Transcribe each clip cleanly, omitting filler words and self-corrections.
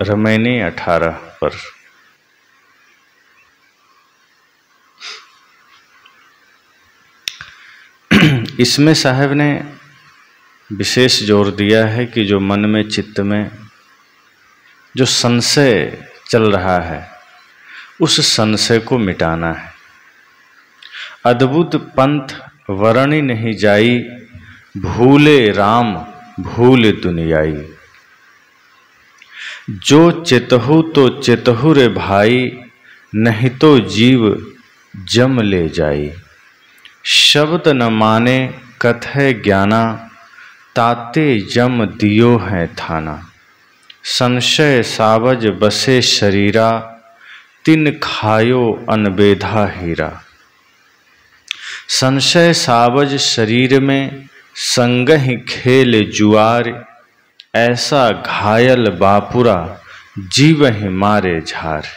रमैनी 18 पर। इसमें साहब ने विशेष जोर दिया है कि जो मन में, चित्त में जो संशय चल रहा है, उस संशय को मिटाना है। अद्भुत पंथ वर्णि नहीं जाई, भूले राम भूल दुनियाई। जो चितहु तो चितहु रे भाई, नहीं तो जीव जम ले जाई। शब्द न माने कथय ज्ञाना, ताते जम दियो है थाना। संशय सावज बसे शरीरा, तिन खायो अनबेधा हीरा। संशय सावज शरीर में, संगहि खेल जुआर। ऐसा घायल बापुरा, जीवहि मारे झार।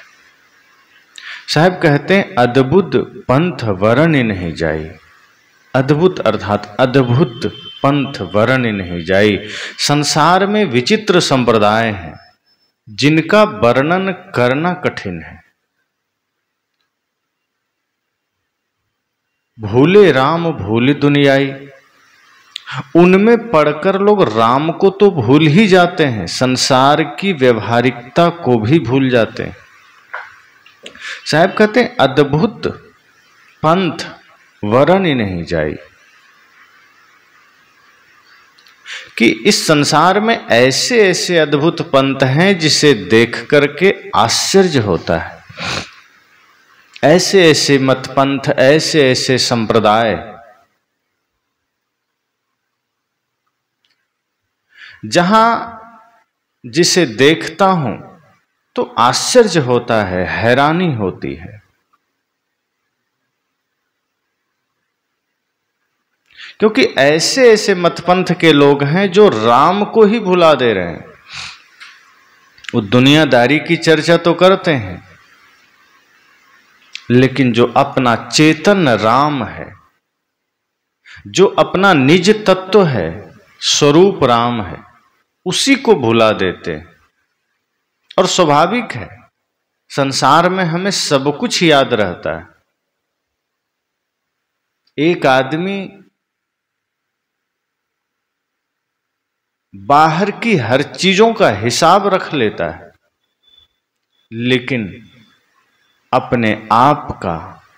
साहब कहते हैं अद्भुत पंथ वर्ण नहीं जाई। अद्भुत अर्थात अद्भुत पंथ वर्ण नहीं जाई। संसार में विचित्र संप्रदाय हैं जिनका वर्णन करना कठिन है। भूले राम भूल दुनियाई, उनमें पढ़कर लोग राम को तो भूल ही जाते हैं, संसार की व्यवहारिकता को भी भूल जाते हैं। साहब कहते हैं अद्भुत पंथ वरण ही नहीं जाई, कि इस संसार में ऐसे ऐसे अद्भुत पंथ हैं जिसे देख करके आश्चर्य होता है। ऐसे ऐसे मत पंथ, ऐसे ऐसे संप्रदाय जहां जिसे देखता हूं तो आश्चर्य होता है, हैरानी होती है। क्योंकि ऐसे ऐसे मतपंथ के लोग हैं जो राम को ही भुला दे रहे हैं। वो दुनियादारी की चर्चा तो करते हैं, लेकिन जो अपना चेतन राम है, जो अपना निज तत्व है, स्वरूप राम है, उसी को भुला देते हैं। और स्वाभाविक है, संसार में हमें सब कुछ याद रहता है। एक आदमी बाहर की हर चीजों का हिसाब रख लेता है, लेकिन अपने आप का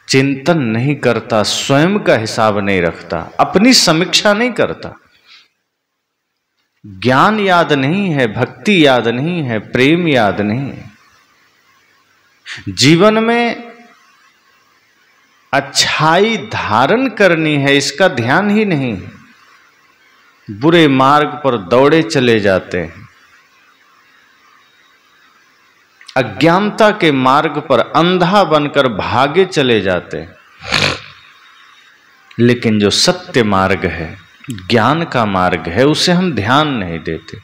चिंतन नहीं करता, स्वयं का हिसाब नहीं रखता, अपनी समीक्षा नहीं करता। ज्ञान याद नहीं है, भक्ति याद नहीं है, प्रेम याद नहीं है। जीवन में अच्छाई धारण करनी है, इसका ध्यान ही नहीं है। बुरे मार्ग पर दौड़े चले जाते हैं, अज्ञानता के मार्ग पर अंधा बनकर भागे चले जाते हैं। लेकिन जो सत्य मार्ग है, ज्ञान का मार्ग है, उसे हम ध्यान नहीं देते।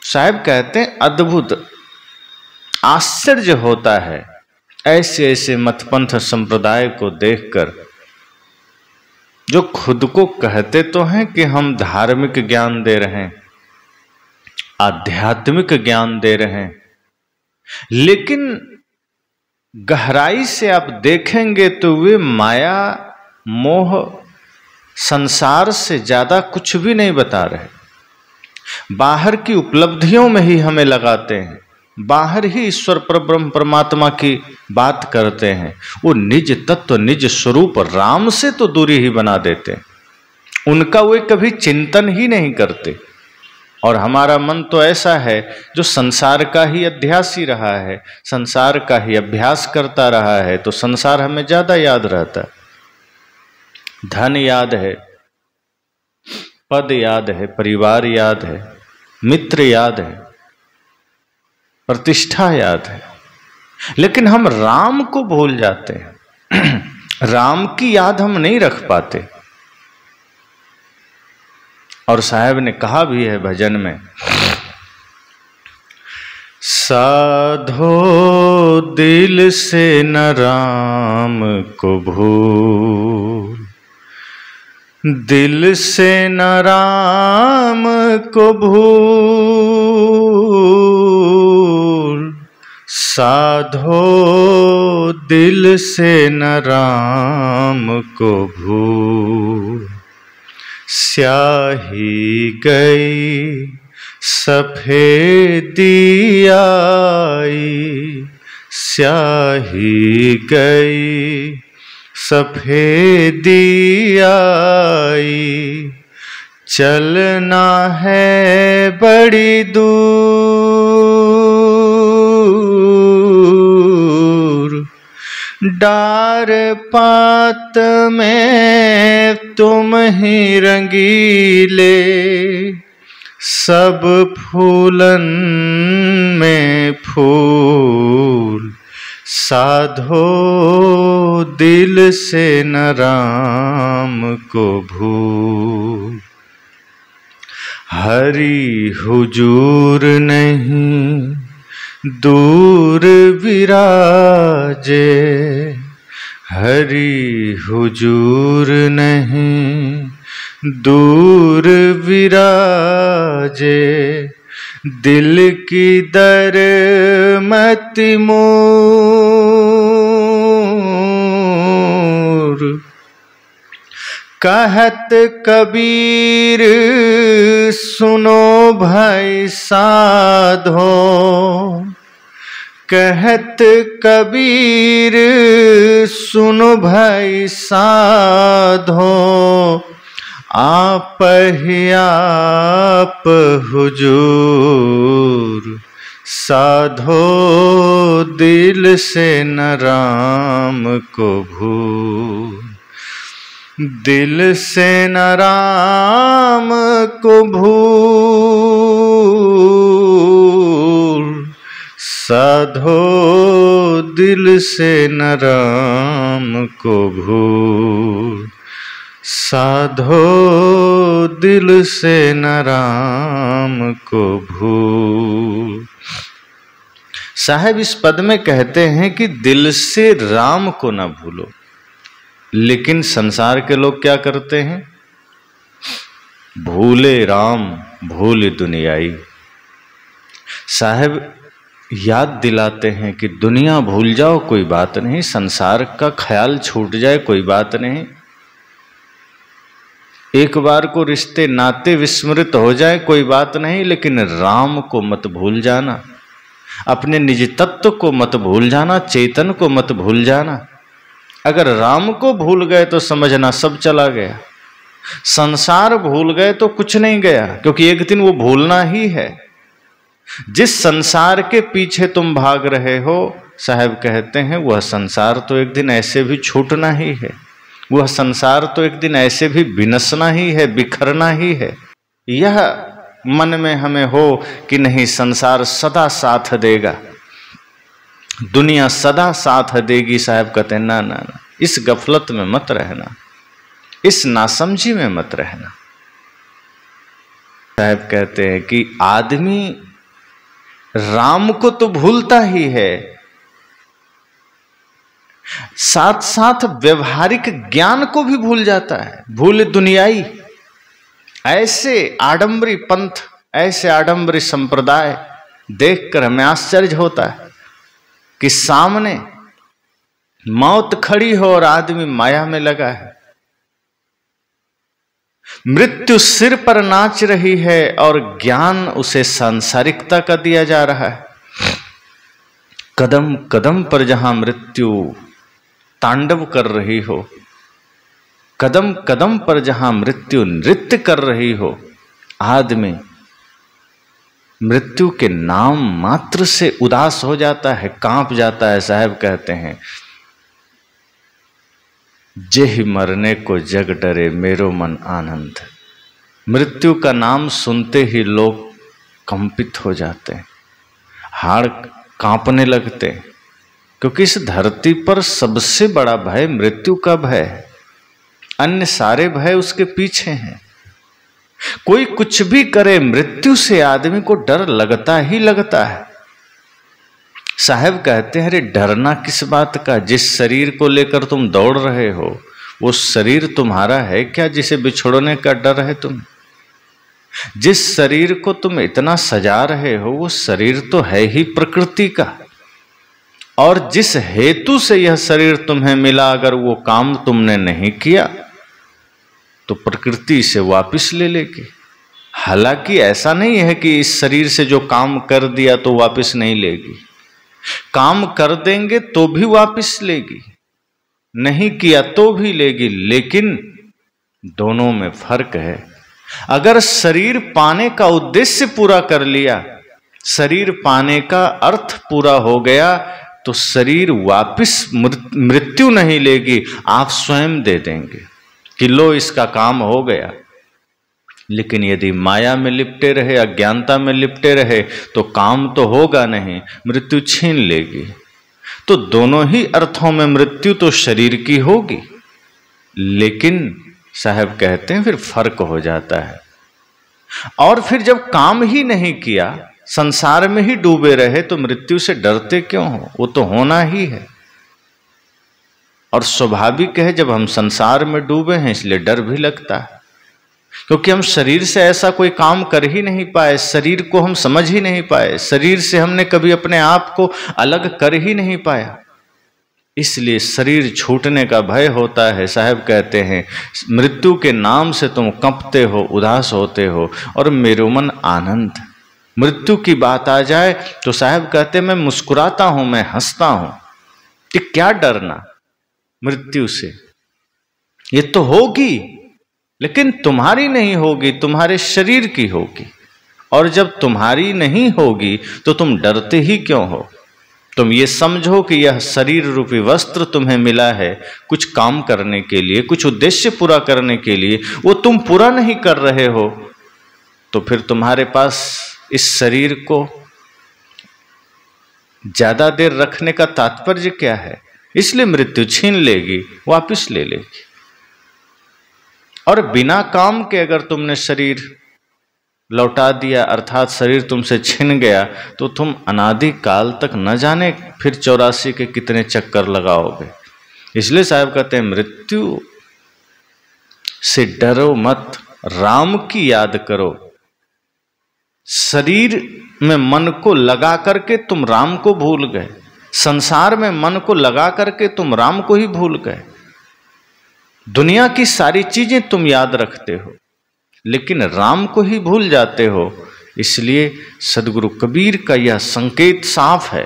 साहब कहते हैं अद्भुत आश्चर्य होता है ऐसे ऐसे मतपंथ संप्रदाय को देखकर, जो खुद को कहते तो हैं कि हम धार्मिक ज्ञान दे रहे हैं, आध्यात्मिक ज्ञान दे रहे हैं, लेकिन गहराई से आप देखेंगे तो वे माया, मोह, संसार से ज्यादा कुछ भी नहीं बता रहे। बाहर की उपलब्धियों में ही हमें लगाते हैं, बाहर ही ईश्वर परब्रह्म परमात्मा की बात करते हैं। वो निज तत्व, निज स्वरूप राम से तो दूरी ही बना देते हैं, उनका वे कभी चिंतन ही नहीं करते। और हमारा मन तो ऐसा है जो संसार का ही अध्यासी रहा है, संसार का ही अभ्यास करता रहा है, तो संसार हमें ज्यादा याद रहता है। धन याद है, पद याद है, परिवार याद है, मित्र याद है, प्रतिष्ठा याद है, लेकिन हम राम को भूल जाते हैं। राम की याद हम नहीं रख पाते। और साहब ने कहा भी है भजन में, साधो दिल से न राम को भूल, दिल से न राम को भूल, साधो दिल से न राम को भूल, स्याही गई सफेदी आई, स्याही गई सफेदी आई, चलना है बड़ी दूर, डार पात में तुम ही रंगीले, सब फूलन में फूल, साधो दिल से न राम को भूल। हरि हुजूर नहीं दूर विराजे, हरि हुजूर नहीं दूर विराजे, दिल की दर मति मोर, कहत कबीर सुनो भाई साधो, कहत कबीर सुनो भाई साधो, आप ही आप हुजूर, साधो दिल से न राम को भूल, दिल से न राम को भूल, साधो दिल से न राम को भूल, साधो दिल से न राम को भूल। साहब इस पद में कहते हैं कि दिल से राम को न भूलो, लेकिन संसार के लोग क्या करते हैं? भूले राम भूल दुनियाई। साहब याद दिलाते हैं कि दुनिया भूल जाओ कोई बात नहीं, संसार का ख्याल छूट जाए कोई बात नहीं, एक बार को रिश्ते नाते विस्मृत हो जाए कोई बात नहीं, लेकिन राम को मत भूल जाना, अपने निज तत्व को मत भूल जाना, चेतन को मत भूल जाना। अगर राम को भूल गए तो समझना सब चला गया, संसार भूल गए तो कुछ नहीं गया, क्योंकि एक दिन वो भूलना ही है। जिस संसार के पीछे तुम भाग रहे हो, साहब कहते हैं वह संसार तो एक दिन ऐसे भी छूटना ही है, वह संसार तो एक दिन ऐसे भी विनसना ही है, बिखरना ही है। यह मन में हमें हो कि नहीं संसार सदा साथ देगा, दुनिया सदा साथ देगी। साहब कहते हैं ना ना ना, इस गफलत में मत रहना, इस नासमझी में मत रहना। साहब कहते हैं कि आदमी राम को तो भूलता ही है, साथ साथ व्यवहारिक ज्ञान को भी भूल जाता है। भूल दुनियाई। ऐसे आडंबरी पंथ, ऐसे आडंबरी संप्रदाय देखकर हमें आश्चर्य होता है कि सामने मौत खड़ी हो और आदमी माया में लगा है, मृत्यु सिर पर नाच रही है और ज्ञान उसे सांसारिकता का दिया जा रहा है। कदम कदम पर जहां मृत्यु तांडव कर रही हो, कदम कदम पर जहां मृत्यु नृत्य कर रही हो, आदमी मृत्यु के नाम मात्र से उदास हो जाता है, कांप जाता है। साहब कहते हैं जेहि मरने को जग डरे मेरो मन आनंद। मृत्यु का नाम सुनते ही लोग कंपित हो जाते हैं, हाड़ कांपने लगते हैं, क्योंकि इस धरती पर सबसे बड़ा भय मृत्यु का भय है, अन्य सारे भय उसके पीछे हैं। कोई कुछ भी करे, मृत्यु से आदमी को डर लगता ही लगता है। साहब कहते हैं अरे डरना किस बात का, जिस शरीर को लेकर तुम दौड़ रहे हो वो शरीर तुम्हारा है क्या जिसे बिछोड़ने का डर है तुम्हें? जिस शरीर को तुम इतना सजा रहे हो वो शरीर तो है ही प्रकृति का, और जिस हेतु से यह शरीर तुम्हें मिला, अगर वो काम तुमने नहीं किया तो प्रकृति इसे वापस ले लेगी। हालांकि ऐसा नहीं है कि इस शरीर से जो काम कर दिया तो वापस नहीं लेगी, काम कर देंगे तो भी वापस लेगी, नहीं किया तो भी लेगी, लेकिन दोनों में फर्क है। अगर शरीर पाने का उद्देश्य पूरा कर लिया, शरीर पाने का अर्थ पूरा हो गया, तो शरीर वापस मृत्यु नहीं लेगी, आप स्वयं दे देंगे कि लो इसका काम हो गया। लेकिन यदि माया में लिपटे रहे, अज्ञानता में लिपटे रहे, तो काम तो होगा नहीं, मृत्यु छीन लेगी। तो दोनों ही अर्थों में मृत्यु तो शरीर की होगी, लेकिन साहब कहते हैं फिर फर्क हो जाता है। और फिर जब काम ही नहीं किया, संसार में ही डूबे रहे, तो मृत्यु से डरते क्यों हो? वो तो होना ही है। और स्वाभाविक है, जब हम संसार में डूबे हैं इसलिए डर भी लगता है, क्योंकि हम शरीर से ऐसा कोई काम कर ही नहीं पाए, शरीर को हम समझ ही नहीं पाए, शरीर से हमने कभी अपने आप को अलग कर ही नहीं पाया, इसलिए शरीर छूटने का भय होता है। साहब कहते हैं मृत्यु के नाम से तुम कंपते हो, उदास होते हो, और मेरो मन आनंद। मृत्यु की बात आ जाए तो साहब कहते मैं मुस्कुराता हूं, मैं हंसता हूं, कि क्या डरना मृत्यु से, ये तो होगी, लेकिन तुम्हारी नहीं होगी, तुम्हारे शरीर की होगी। और जब तुम्हारी नहीं होगी तो तुम डरते ही क्यों हो? तुम ये समझो कि यह शरीर रूपी वस्त्र तुम्हें मिला है कुछ काम करने के लिए, कुछ उद्देश्य पूरा करने के लिए, वो तुम पूरा नहीं कर रहे हो, तो फिर तुम्हारे पास इस शरीर को ज्यादा देर रखने का तात्पर्य क्या है? इसलिए मृत्यु छीन लेगी, वापिस ले लेगी। और बिना काम के अगर तुमने शरीर लौटा दिया, अर्थात शरीर तुमसे छिन गया, तो तुम अनादि काल तक न जाने फिर 84 के कितने चक्कर लगाओगे। इसलिए साहब कहते हैं मृत्यु से डरो मत, राम की याद करो। शरीर में मन को लगा करके तुम राम को भूल गए, संसार में मन को लगा करके तुम राम को ही भूल गए। दुनिया की सारी चीजें तुम याद रखते हो, लेकिन राम को ही भूल जाते हो। इसलिए सदगुरु कबीर का यह संकेत साफ है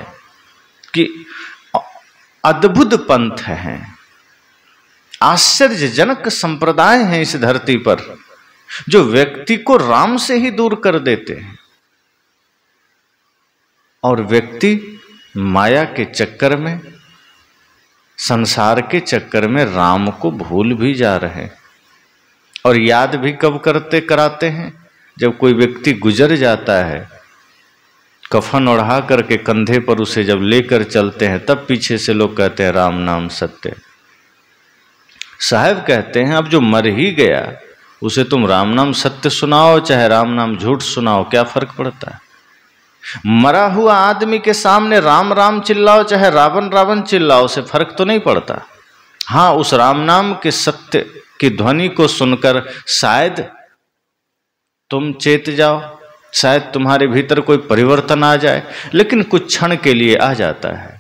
कि अद्भुत पंथ हैं, आश्चर्यजनक संप्रदाय हैं इस धरती पर, जो व्यक्ति को राम से ही दूर कर देते हैं, और व्यक्ति माया के चक्कर में, संसार के चक्कर में राम को भूल भी जा रहे हैं। और याद भी कब कराते हैं? जब कोई व्यक्ति गुजर जाता है, कफन ओढ़ा करके कंधे पर उसे जब लेकर चलते हैं, तब पीछे से लोग कहते हैं राम नाम सत्य। साहब कहते हैं अब जो मर ही गया उसे तुम राम नाम सत्य सुनाओ चाहे राम नाम झूठ सुनाओ, क्या फर्क पड़ता है? मरा हुआ आदमी के सामने राम राम चिल्लाओ चाहे रावण रावण चिल्लाओ, उसे फर्क तो नहीं पड़ता। हाँ, उस राम नाम के सत्य की ध्वनि को सुनकर शायद तुम चेत जाओ, शायद तुम्हारे भीतर कोई परिवर्तन आ जाए, लेकिन कुछ क्षण के लिए आ जाता है।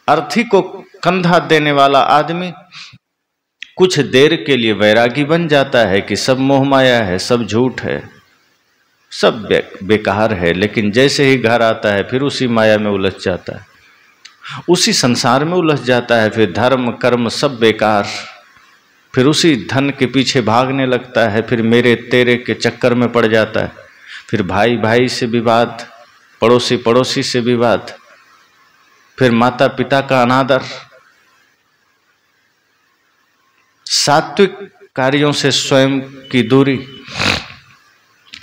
अर्थी को कंधा देने वाला आदमी कुछ देर के लिए वैरागी बन जाता है कि सब मोह माया है, सब झूठ है, सब बेकार है, लेकिन जैसे ही घर आता है फिर उसी माया में उलझ जाता है, उसी संसार में उलझ जाता है। फिर धर्म कर्म सब बेकार, फिर उसी धन के पीछे भागने लगता है, फिर मेरे तेरे के चक्कर में पड़ जाता है, फिर भाई भाई से विवाद, पड़ोसी पड़ोसी से विवाद, फिर माता पिता का अनादर, सात्विक कार्यों से स्वयं की दूरी।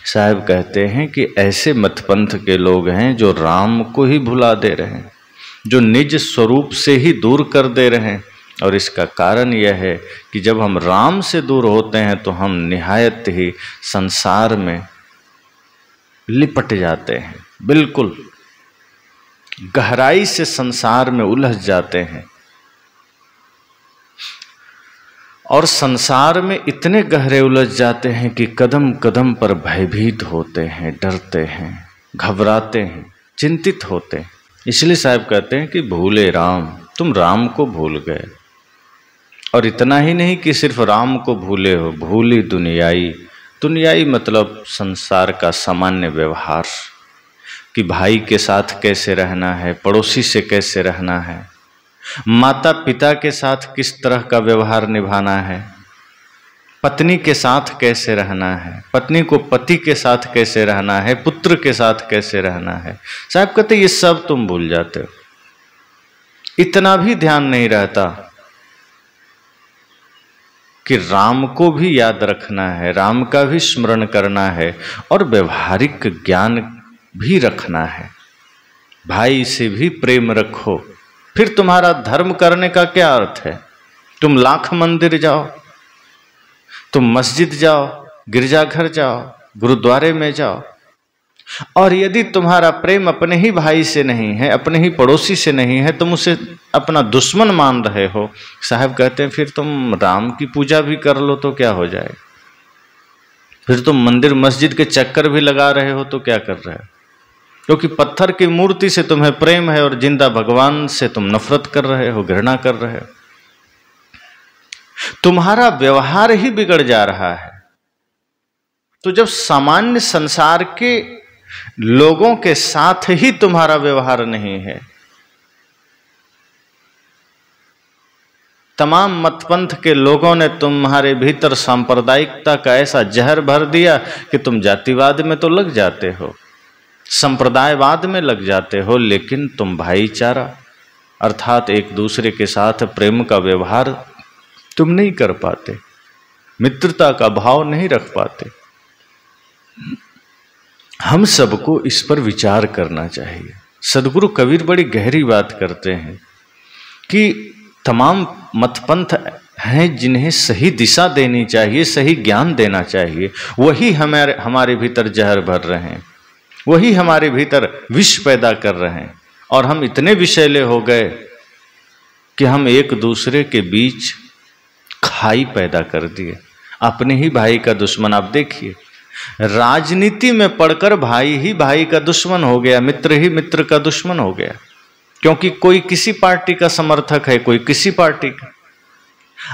साहब कहते हैं कि ऐसे मतपंथ के लोग हैं जो राम को ही भुला दे रहे हैं, जो निज स्वरूप से ही दूर कर दे रहे हैं। और इसका कारण यह है कि जब हम राम से दूर होते हैं तो हम निहायत ही संसार में लिपट जाते हैं, बिल्कुल गहराई से संसार में उलझ जाते हैं, और संसार में इतने गहरे उलझ जाते हैं कि कदम कदम पर भयभीत होते हैं, डरते हैं, घबराते हैं, चिंतित होते हैं। इसलिए साहब कहते हैं कि भूले राम, तुम राम को भूल गए। और इतना ही नहीं कि सिर्फ राम को भूले हो, भूली दुनियाई। दुनियाई मतलब संसार का सामान्य व्यवहार, कि भाई के साथ कैसे रहना है, पड़ोसी से कैसे रहना है, माता पिता के साथ किस तरह का व्यवहार निभाना है, पत्नी के साथ कैसे रहना है, पत्नी को पति के साथ कैसे रहना है, पुत्र के साथ कैसे रहना है। साहब कहते ये सब तुम भूल जाते हो, इतना भी ध्यान नहीं रहता कि राम को भी याद रखना है, राम का भी स्मरण करना है और व्यवहारिक ज्ञान भी रखना है। भाई से भी प्रेम रखो, फिर तुम्हारा धर्म करने का क्या अर्थ है? तुम लाख मंदिर जाओ, तुम मस्जिद जाओ, गिरजाघर जाओ, गुरुद्वारे में जाओ, और यदि तुम्हारा प्रेम अपने ही भाई से नहीं है, अपने ही पड़ोसी से नहीं है, तुम उसे अपना दुश्मन मान रहे हो, साहब कहते हैं फिर तुम राम की पूजा भी कर लो तो क्या हो जाए? फिर तुम मंदिर मस्जिद के चक्कर भी लगा रहे हो तो क्या कर रहे हो? क्योंकि पत्थर की मूर्ति से तुम्हें प्रेम है और जिंदा भगवान से तुम नफरत कर रहे हो, घृणा कर रहे हो। तुम्हारा व्यवहार ही बिगड़ जा रहा है। तो जब सामान्य संसार के लोगों के साथ ही तुम्हारा व्यवहार नहीं है, तमाम मतपंथ के लोगों ने तुम्हारे भीतर सांप्रदायिकता का ऐसा जहर भर दिया कि तुम जातिवाद में तो लग जाते हो, संप्रदायवाद में लग जाते हो, लेकिन तुम भाईचारा अर्थात एक दूसरे के साथ प्रेम का व्यवहार तुम नहीं कर पाते, मित्रता का भाव नहीं रख पाते। हम सबको इस पर विचार करना चाहिए। सदगुरु कबीर बड़ी गहरी बात करते हैं कि तमाम मतपंथ हैं जिन्हें सही दिशा देनी चाहिए, सही ज्ञान देना चाहिए, वही हमारे भीतर जहर भर रहे हैं, वही हमारे भीतर विष पैदा कर रहे हैं। और हम इतने विषैले हो गए कि हम एक दूसरे के बीच खाई पैदा कर दिए, अपने ही भाई का दुश्मन। आप देखिए, राजनीति में पढ़कर भाई ही भाई का दुश्मन हो गया, मित्र ही मित्र का दुश्मन हो गया, क्योंकि कोई किसी पार्टी का समर्थक है, कोई किसी पार्टी का।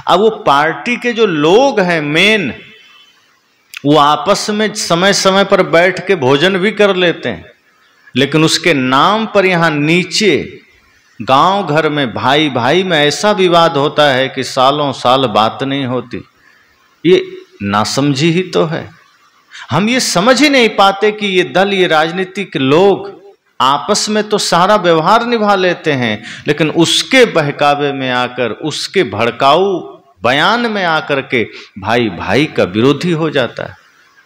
अब वो पार्टी के जो लोग हैं मेन, वो आपस में समय समय पर बैठ के भोजन भी कर लेते हैं, लेकिन उसके नाम पर यहाँ नीचे गांव घर में भाई भाई में ऐसा विवाद होता है कि सालों साल बात नहीं होती। ये नासमझी ही तो है। हम ये समझ ही नहीं पाते कि ये दल, ये राजनीतिक लोग आपस में तो सारा व्यवहार निभा लेते हैं, लेकिन उसके बहकावे में आकर, उसके भड़काऊ बयान में आकर के भाई भाई का विरोधी हो जाता है,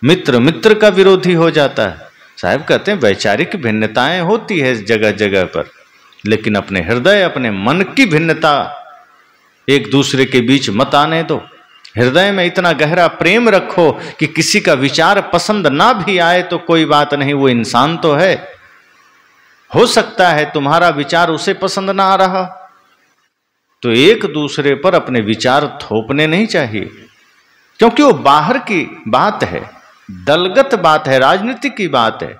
मित्र मित्र का विरोधी हो जाता है। साहब कहते हैं वैचारिक भिन्नताएं होती है जगह जगह पर, लेकिन अपने हृदय, अपने मन की भिन्नता एक दूसरे के बीच मत आने दो। हृदय में इतना गहरा प्रेम रखो कि किसी का विचार पसंद ना भी आए तो कोई बात नहीं, वो इंसान तो है। हो सकता है तुम्हारा विचार उसे पसंद ना आ रहा, तो एक दूसरे पर अपने विचार थोपने नहीं चाहिए, क्योंकि वो बाहर की बात है, दलगत बात है, राजनीति की बात है।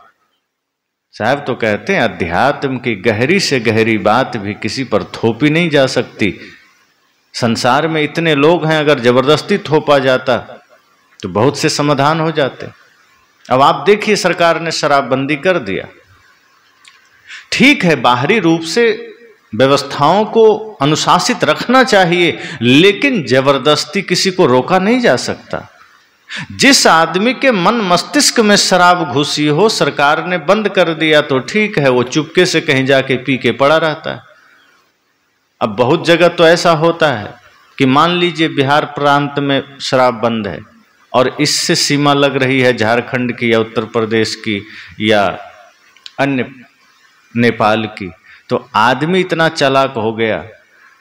साहब तो कहते हैं अध्यात्म की गहरी से गहरी बात भी किसी पर थोपी नहीं जा सकती। संसार में इतने लोग हैं, अगर जबरदस्ती थोपा जाता तो बहुत से समाधान हो जाते। अब आप देखिए, सरकार ने शराबबंदी कर दिया, ठीक है, बाहरी रूप से व्यवस्थाओं को अनुशासित रखना चाहिए, लेकिन जबरदस्ती किसी को रोका नहीं जा सकता। जिस आदमी के मन मस्तिष्क में शराब घुसी हो, सरकार ने बंद कर दिया तो ठीक है, वो चुपके से कहीं जाके पी के पड़ा रहता है। अब बहुत जगह तो ऐसा होता है कि मान लीजिए बिहार प्रांत में शराब बंद है और इससे सीमा लग रही है झारखंड की या उत्तर प्रदेश की या अन्य नेपाल की, तो आदमी इतना चालाक हो गया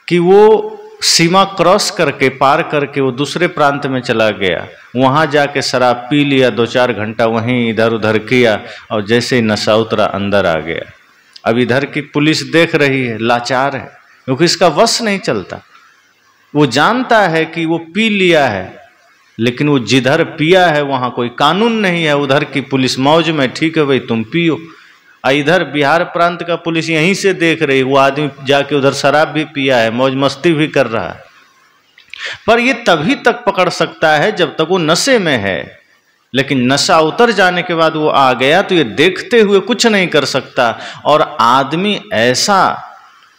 कि वो सीमा क्रॉस करके, पार करके वो दूसरे प्रांत में चला गया, वहाँ जाके शराब पी लिया, 2-4 घंटा वहीं इधर उधर किया और जैसे ही नशा उतरा अंदर आ गया। अब इधर की पुलिस देख रही है, लाचार है, क्योंकि इसका वश नहीं चलता। वो जानता है कि वो पी लिया है, लेकिन वो जिधर पिया है वहाँ कोई कानून नहीं है, उधर की पुलिस मौज में, ठीक है भाई तुम पियो। इधर बिहार प्रांत का पुलिस यहीं से देख रही, वो आदमी जाके उधर शराब भी पिया है, मौज मस्ती भी कर रहा है, पर ये तभी तक पकड़ सकता है जब तक वो नशे में है। लेकिन नशा उतर जाने के बाद वो आ गया तो ये देखते हुए कुछ नहीं कर सकता। और आदमी ऐसा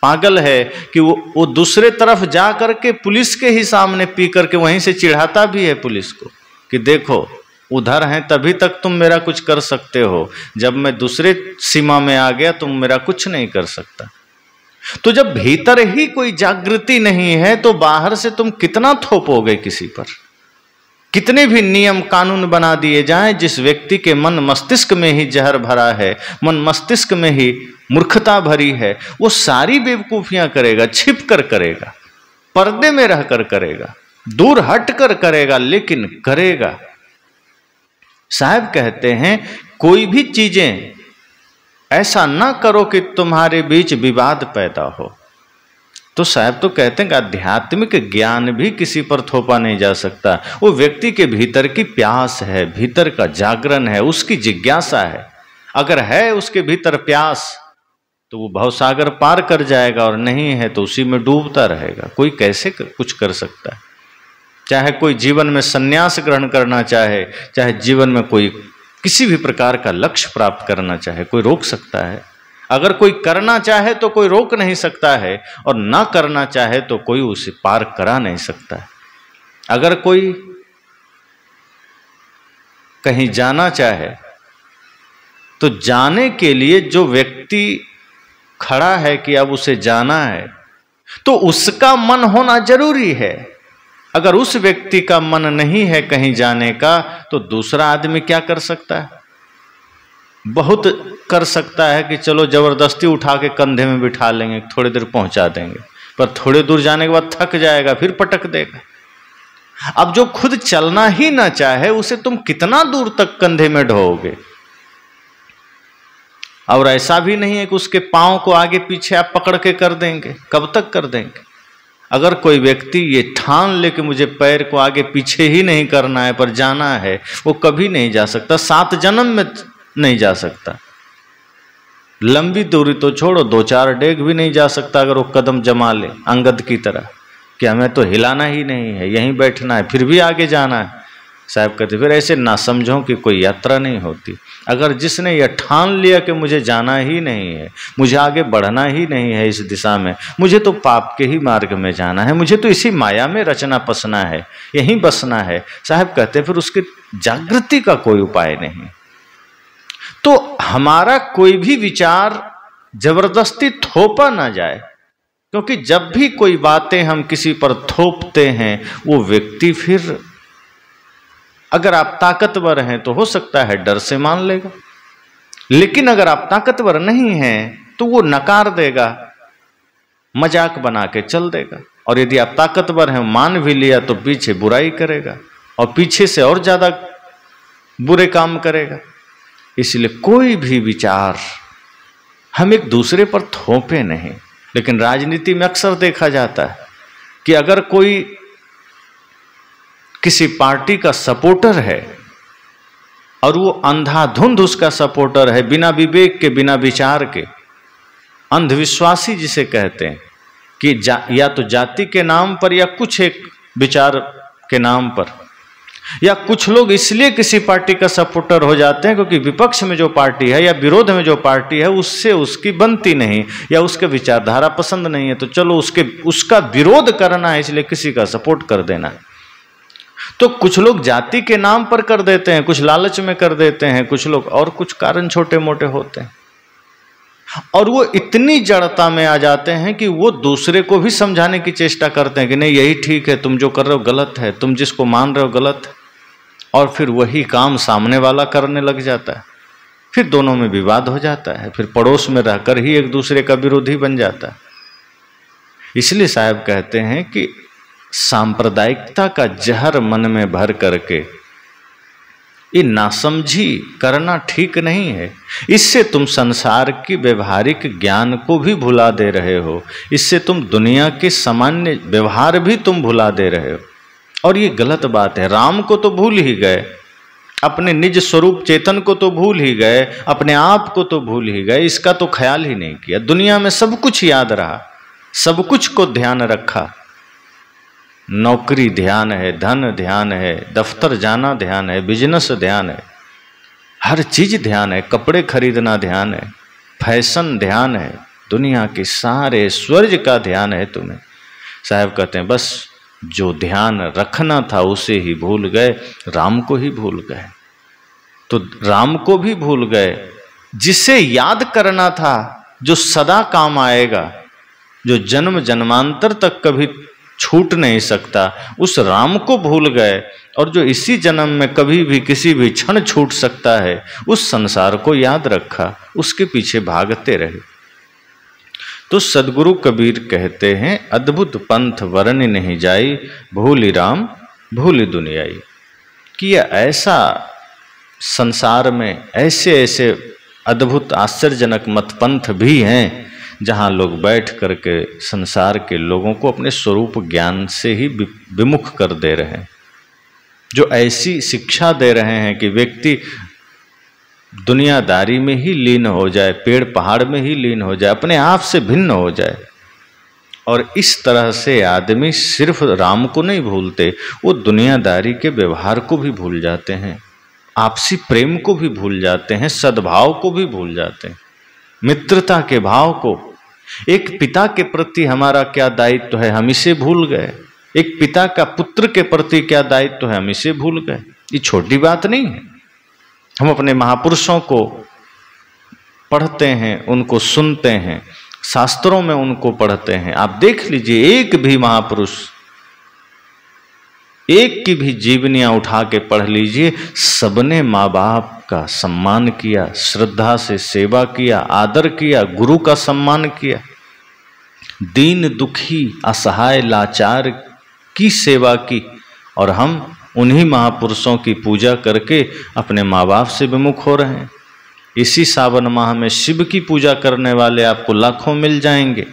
पागल है कि वो दूसरे तरफ जा करके पुलिस के ही सामने पी करके वहीं से चिढ़ाता भी है पुलिस को कि देखो उधर हैं तभी तक तुम मेरा कुछ कर सकते हो, जब मैं दूसरे सीमा में आ गया तुम मेरा कुछ नहीं कर सकता। तो जब भीतर ही कोई जागृति नहीं है तो बाहर से तुम कितना थोपोगे किसी पर। कितने भी नियम कानून बना दिए जाएं, जिस व्यक्ति के मन मस्तिष्क में ही जहर भरा है, मन मस्तिष्क में ही मूर्खता भरी है, वो सारी बेवकूफियां करेगा, छिप कर करेगा, पर्दे में रहकर करेगा, दूर हट कर करेगा, लेकिन करेगा। साहब कहते हैं कोई भी चीजें ऐसा ना करो कि तुम्हारे बीच विवाद पैदा हो। तो साहब तो कहते हैं कि आध्यात्मिक ज्ञान भी किसी पर थोपा नहीं जा सकता। वो व्यक्ति के भीतर की प्यास है, भीतर का जागरण है, उसकी जिज्ञासा है। अगर है उसके भीतर प्यास तो वो भवसागर पार कर जाएगा, और नहीं है तो उसी में डूबता रहेगा। कोई कैसे कुछ कर सकता है। चाहे कोई जीवन में संन्यास ग्रहण करना चाहे, चाहे जीवन में कोई किसी भी प्रकार का लक्ष्य प्राप्त करना चाहे, कोई रोक सकता है? अगर कोई करना चाहे तो कोई रोक नहीं सकता है, और ना करना चाहे तो कोई उसे पार करा नहीं सकता है। अगर कोई कहीं जाना चाहे तो जाने के लिए जो व्यक्ति खड़ा है कि अब उसे जाना है, तो उसका मन होना जरूरी है। अगर उस व्यक्ति का मन नहीं है कहीं जाने का तो दूसरा आदमी क्या कर सकता है? बहुत कर सकता है कि चलो जबरदस्ती उठा के कंधे में बिठा लेंगे, थोड़ी देर पहुंचा देंगे, पर थोड़े दूर जाने के बाद थक जाएगा, फिर पटक देगा। अब जो खुद चलना ही ना चाहे उसे तुम कितना दूर तक कंधे में ढोओगे? और ऐसा भी नहीं है कि उसके पांव को आगे पीछे आप पकड़ के कर देंगे, कब तक कर देंगे? अगर कोई व्यक्ति ये ठान ले कि मुझे पैर को आगे पीछे ही नहीं करना है पर जाना है, वो कभी नहीं जा सकता, 7 जन्म में नहीं जा सकता। लंबी दूरी तो छोड़ो, 2-4 डेग भी नहीं जा सकता अगर वो कदम जमा ले अंगद की तरह कि हमें तो हिलाना ही नहीं है, यहीं बैठना है, फिर भी आगे जाना है। साहब कहते फिर ऐसे ना समझो कि कोई यात्रा नहीं होती। अगर जिसने यह ठान लिया कि मुझे जाना ही नहीं है, मुझे आगे बढ़ना ही नहीं है इस दिशा में, मुझे तो पाप के ही मार्ग में जाना है, मुझे तो इसी माया में रचना पसना है, यहीं बसना है, साहब कहते फिर उसकी जागृति का कोई उपाय नहीं। तो हमारा कोई भी विचार जबरदस्ती थोपा ना जाए, क्योंकि जब भी कोई बातें हम किसी पर थोपते हैं वो व्यक्ति फिर, अगर आप ताकतवर हैं तो हो सकता है डर से मान लेगा, लेकिन अगर आप ताकतवर नहीं हैं तो वो नकार देगा, मजाक बना के चल देगा। और यदि आप ताकतवर हैं, मान भी लिया तो पीछे बुराई करेगा और पीछे से और ज्यादा बुरे काम करेगा। इसलिए कोई भी विचार हम एक दूसरे पर थोपे नहीं। लेकिन राजनीति में अक्सर देखा जाता है कि अगर कोई किसी पार्टी का सपोर्टर है और वो अंधाधुंध उसका सपोर्टर है, बिना विवेक के, बिना विचार के, अंधविश्वासी जिसे कहते हैं कि या तो जाति के नाम पर या कुछ एक विचार के नाम पर, या कुछ लोग इसलिए किसी पार्टी का सपोर्टर हो जाते हैं क्योंकि विपक्ष में जो पार्टी है या विरोध में जो पार्टी है उससे उसकी बनती नहीं या उसके विचारधारा पसंद नहीं है, तो चलो उसका विरोध करना है इसलिए किसी का सपोर्ट कर देना है। तो कुछ लोग जाति के नाम पर कर देते हैं, कुछ लालच में कर देते हैं, कुछ लोग और कुछ कारण छोटे मोटे होते हैं, और वो इतनी जड़ता में आ जाते हैं कि वो दूसरे को भी समझाने की चेष्टा करते हैं कि नहीं यही ठीक है, तुम जो कर रहे हो गलत है, तुम जिसको मान रहे हो गलत है, और फिर वही काम सामने वाला करने लग जाता है। फिर दोनों में विवाद हो जाता है, फिर पड़ोस में रहकर ही एक दूसरे का विरोधी बन जाता है। इसलिए साहब कहते हैं कि सांप्रदायिकता का जहर मन में भर करके ये नासमझी करना ठीक नहीं है। इससे तुम संसार की व्यवहारिक ज्ञान को भी भुला दे रहे हो, इससे तुम दुनिया के सामान्य व्यवहार भी तुम भुला दे रहे हो, और ये गलत बात है। राम को तो भूल ही गए, अपने निज स्वरूप चेतन को तो भूल ही गए, अपने आप को तो भूल ही गए, इसका तो ख्याल ही नहीं किया। दुनिया में सब कुछ याद रहा, सब कुछ को ध्यान रखा, नौकरी ध्यान है, धन ध्यान है, दफ्तर जाना ध्यान है, बिजनेस ध्यान है, हर चीज ध्यान है, कपड़े खरीदना ध्यान है, फैशन ध्यान है, दुनिया के सारे ऐश्वर्य का ध्यान है तुम्हें। साहब कहते हैं बस जो ध्यान रखना था उसे ही भूल गए, राम को ही भूल गए। तो राम को भी भूल गए, जिसे याद करना था, जो सदा काम आएगा, जो जन्म जन्मांतर तक कभी छूट नहीं सकता, उस राम को भूल गए। और जो इसी जन्म में कभी भी किसी भी क्षण छूट सकता है, उस संसार को याद रखा, उसके पीछे भागते रहे। तो सदगुरु कबीर कहते हैं, अद्भुत पंथ वरन नहीं जाई, भूलि राम भूलि दुनियाई। कि ऐसा संसार में ऐसे ऐसे अद्भुत आश्चर्यजनक मतपंथ भी हैं जहाँ लोग बैठ करके संसार के लोगों को अपने स्वरूप ज्ञान से ही विमुख कर दे रहे हैं, जो ऐसी शिक्षा दे रहे हैं कि व्यक्ति दुनियादारी में ही लीन हो जाए, पेड़ पहाड़ में ही लीन हो जाए, अपने आप से भिन्न हो जाए। और इस तरह से आदमी सिर्फ राम को नहीं भूलते, वो दुनियादारी के व्यवहार को भी भूल जाते हैं, आपसी प्रेम को भी भूल जाते हैं, सद्भाव को भी भूल जाते हैं, मित्रता के भाव को। एक पिता के प्रति हमारा क्या दायित्व है, हम इसे भूल गए। एक पिता का पुत्र के प्रति क्या दायित्व है, हम इसे भूल गए। ये छोटी बात नहीं है। हम अपने महापुरुषों को पढ़ते हैं, उनको सुनते हैं, शास्त्रों में उनको पढ़ते हैं। आप देख लीजिए, एक भी महापुरुष, एक की भी जीवनियां उठा के पढ़ लीजिए, सबने माँ बाप का सम्मान किया, श्रद्धा से सेवा किया, आदर किया, गुरु का सम्मान किया, दीन दुखी असहाय लाचार की सेवा की। और हम उन्हीं महापुरुषों की पूजा करके अपने माँ बाप से विमुख हो रहे हैं। इसी सावन माह में शिव की पूजा करने वाले आपको लाखों मिल जाएंगे,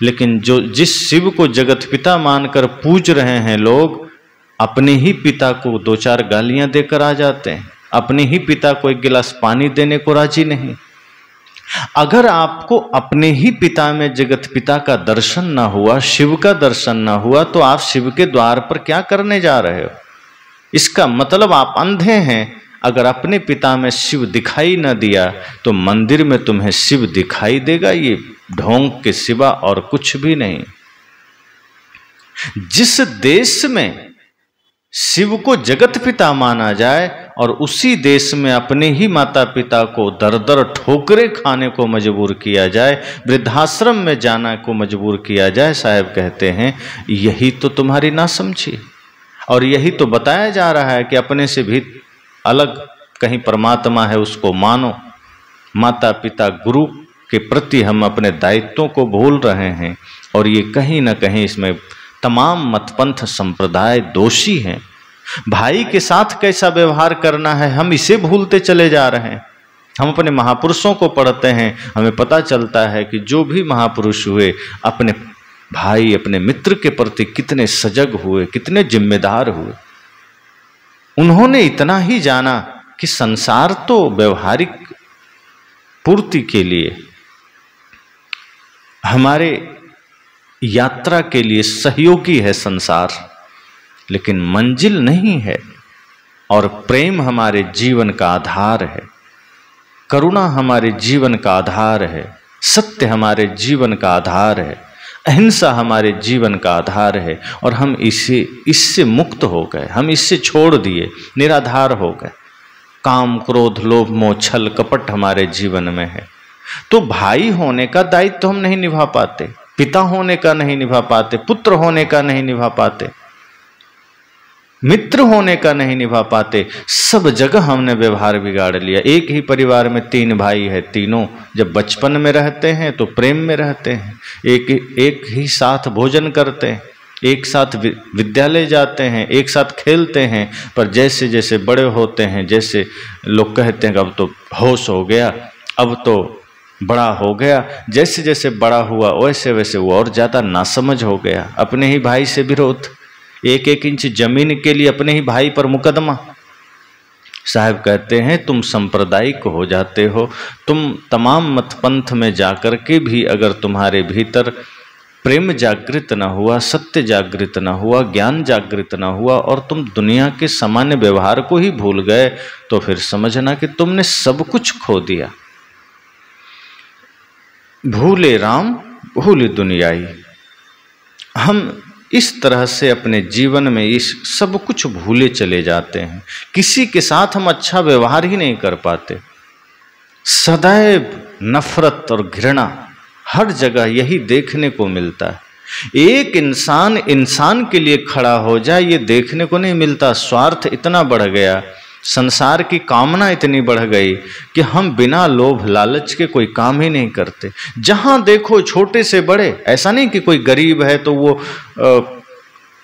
लेकिन जो जिस शिव को जगत पिता मानकर पूज रहे हैं लोग, अपने ही पिता को दो चार गालियां देकर आ जाते हैं, अपने ही पिता को एक गिलास पानी देने को राजी नहीं। अगर आपको अपने ही पिता में जगत पिता का दर्शन ना हुआ, शिव का दर्शन ना हुआ, तो आप शिव के द्वार पर क्या करने जा रहे हो? इसका मतलब आप अंधे हैं। अगर अपने पिता में शिव दिखाई न दिया तो मंदिर में तुम्हें शिव दिखाई देगा, ये ढोंग के सिवा और कुछ भी नहीं। जिस देश में शिव को जगत पिता माना जाए और उसी देश में अपने ही माता पिता को दर दर ठोकरे खाने को मजबूर किया जाए, वृद्धाश्रम में जाना को मजबूर किया जाए, साहब कहते हैं यही तो तुम्हारी नासमझी। और यही तो बताया जा रहा है कि अपने से भी अलग कहीं परमात्मा है, उसको मानो। माता पिता गुरु के प्रति हम अपने दायित्वों को भूल रहे हैं, और ये कहीं ना कहीं इसमें तमाम मतपंथ संप्रदाय दोषी हैं। भाई के साथ कैसा व्यवहार करना है, हम इसे भूलते चले जा रहे हैं। हम अपने महापुरुषों को पढ़ते हैं, हमें पता चलता है कि जो भी महापुरुष हुए, अपने भाई अपने मित्र के प्रति कितने सजग हुए, कितने जिम्मेदार हुए। उन्होंने इतना ही जाना कि संसार तो व्यवहारिक पूर्ति के लिए, हमारे यात्रा के लिए सहयोगी है संसार, लेकिन मंजिल नहीं है। और प्रेम हमारे जीवन का आधार है, करुणा हमारे जीवन का आधार है, सत्य हमारे जीवन का आधार है, अहिंसा हमारे जीवन का आधार है। और हम इससे मुक्त हो गए, हम इससे छोड़ दिए, निराधार हो गए। काम क्रोध लोभ मोह छल कपट हमारे जीवन में है। तो भाई होने का दायित्व हम नहीं निभा पाते, पिता होने का नहीं निभा पाते, पुत्र होने का नहीं निभा पाते, मित्र होने का नहीं निभा पाते। सब जगह हमने व्यवहार बिगाड़ लिया। एक ही परिवार में 3 भाई है, तीनों जब बचपन में रहते हैं तो प्रेम में रहते हैं, एक ही साथ भोजन करते हैं, एक साथ विद्यालय जाते हैं, एक साथ खेलते हैं। पर जैसे जैसे बड़े होते हैं, जैसे लोग कहते हैं कि अब तो होश हो गया, अब तो बड़ा हो गया, जैसे जैसे बड़ा हुआ वैसे वैसे वो और ज़्यादा नासमझ हो गया। अपने ही भाई से विरोध, 1-1 इंच जमीन के लिए अपने ही भाई पर मुकदमा, साहब कहते हैं तुम सांप्रदायिक हो जाते हो, तुम तमाम मत पंथ में जाकर के भी अगर तुम्हारे भीतर प्रेम जागृत न हुआ, सत्य जागृत न हुआ, ज्ञान जागृत न हुआ और तुम दुनिया के सामान्य व्यवहार को ही भूल गए, तो फिर समझना कि तुमने सब कुछ खो दिया। भूले राम भूले दुनियाई। हम इस तरह से अपने जीवन में इस सब कुछ भूले चले जाते हैं। किसी के साथ हम अच्छा व्यवहार ही नहीं कर पाते, सदैव नफरत और घृणा, हर जगह यही देखने को मिलता है। एक इंसान इंसान के लिए खड़ा हो जाए ये देखने को नहीं मिलता। स्वार्थ इतना बढ़ गया, संसार की कामना इतनी बढ़ गई कि हम बिना लोभ लालच के कोई काम ही नहीं करते। जहां देखो छोटे से बड़े, ऐसा नहीं कि कोई गरीब है तो वो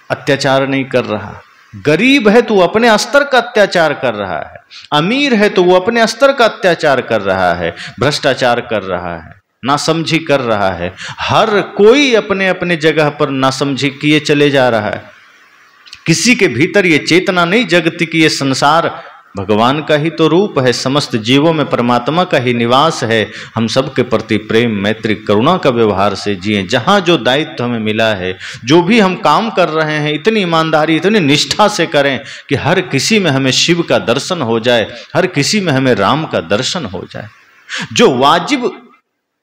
अत्याचार नहीं कर रहा। गरीब है तो वो अपने स्तर का अत्याचार कर रहा है, अमीर है तो वो अपने स्तर का अत्याचार कर रहा है, भ्रष्टाचार कर रहा है, नासमझी कर रहा है। हर कोई अपने अपने जगह पर नासमझी किए चले जा रहा है। किसी के भीतर ये चेतना नहीं जगती कि ये संसार भगवान का ही तो रूप है, समस्त जीवों में परमात्मा का ही निवास है। हम सबके प्रति प्रेम, मैत्री, करुणा का व्यवहार से जिएं। जहाँ जो दायित्व हमें मिला है, जो भी हम काम कर रहे हैं, इतनी ईमानदारी, इतनी निष्ठा से करें कि हर किसी में हमें शिव का दर्शन हो जाए, हर किसी में हमें राम का दर्शन हो जाए। जो वाजिब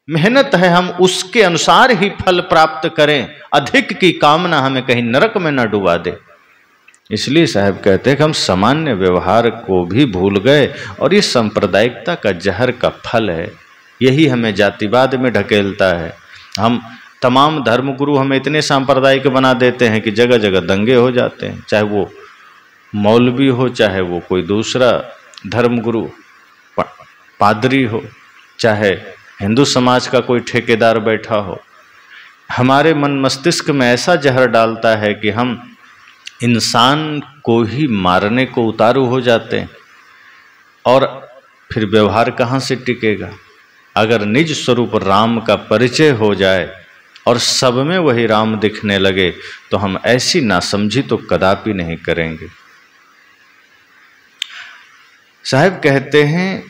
मेहनत है हम उसके अनुसार ही फल प्राप्त करें, अधिक की कामना हमें कहीं नरक में न डुबा दे। इसलिए साहब कहते हैं कि हम सामान्य व्यवहार को भी भूल गए और ये सांप्रदायिकता का जहर का फल है। यही हमें जातिवाद में ढकेलता है। हम तमाम धर्मगुरु हमें इतने सांप्रदायिक बना देते हैं कि जगह जगह दंगे हो जाते हैं, चाहे वो मौलवी हो, चाहे वो कोई दूसरा धर्मगुरु पादरी हो, चाहे हिंदू समाज का कोई ठेकेदार बैठा हो। हमारे मन मस्तिष्क में ऐसा जहर डालता है कि हम इंसान को ही मारने को उतारू हो जाते हैं और फिर व्यवहार कहाँ से टिकेगा। अगर निज स्वरूप राम का परिचय हो जाए और सब में वही राम दिखने लगे तो हम ऐसी नासमझी तो कदापि नहीं करेंगे। साहब कहते हैं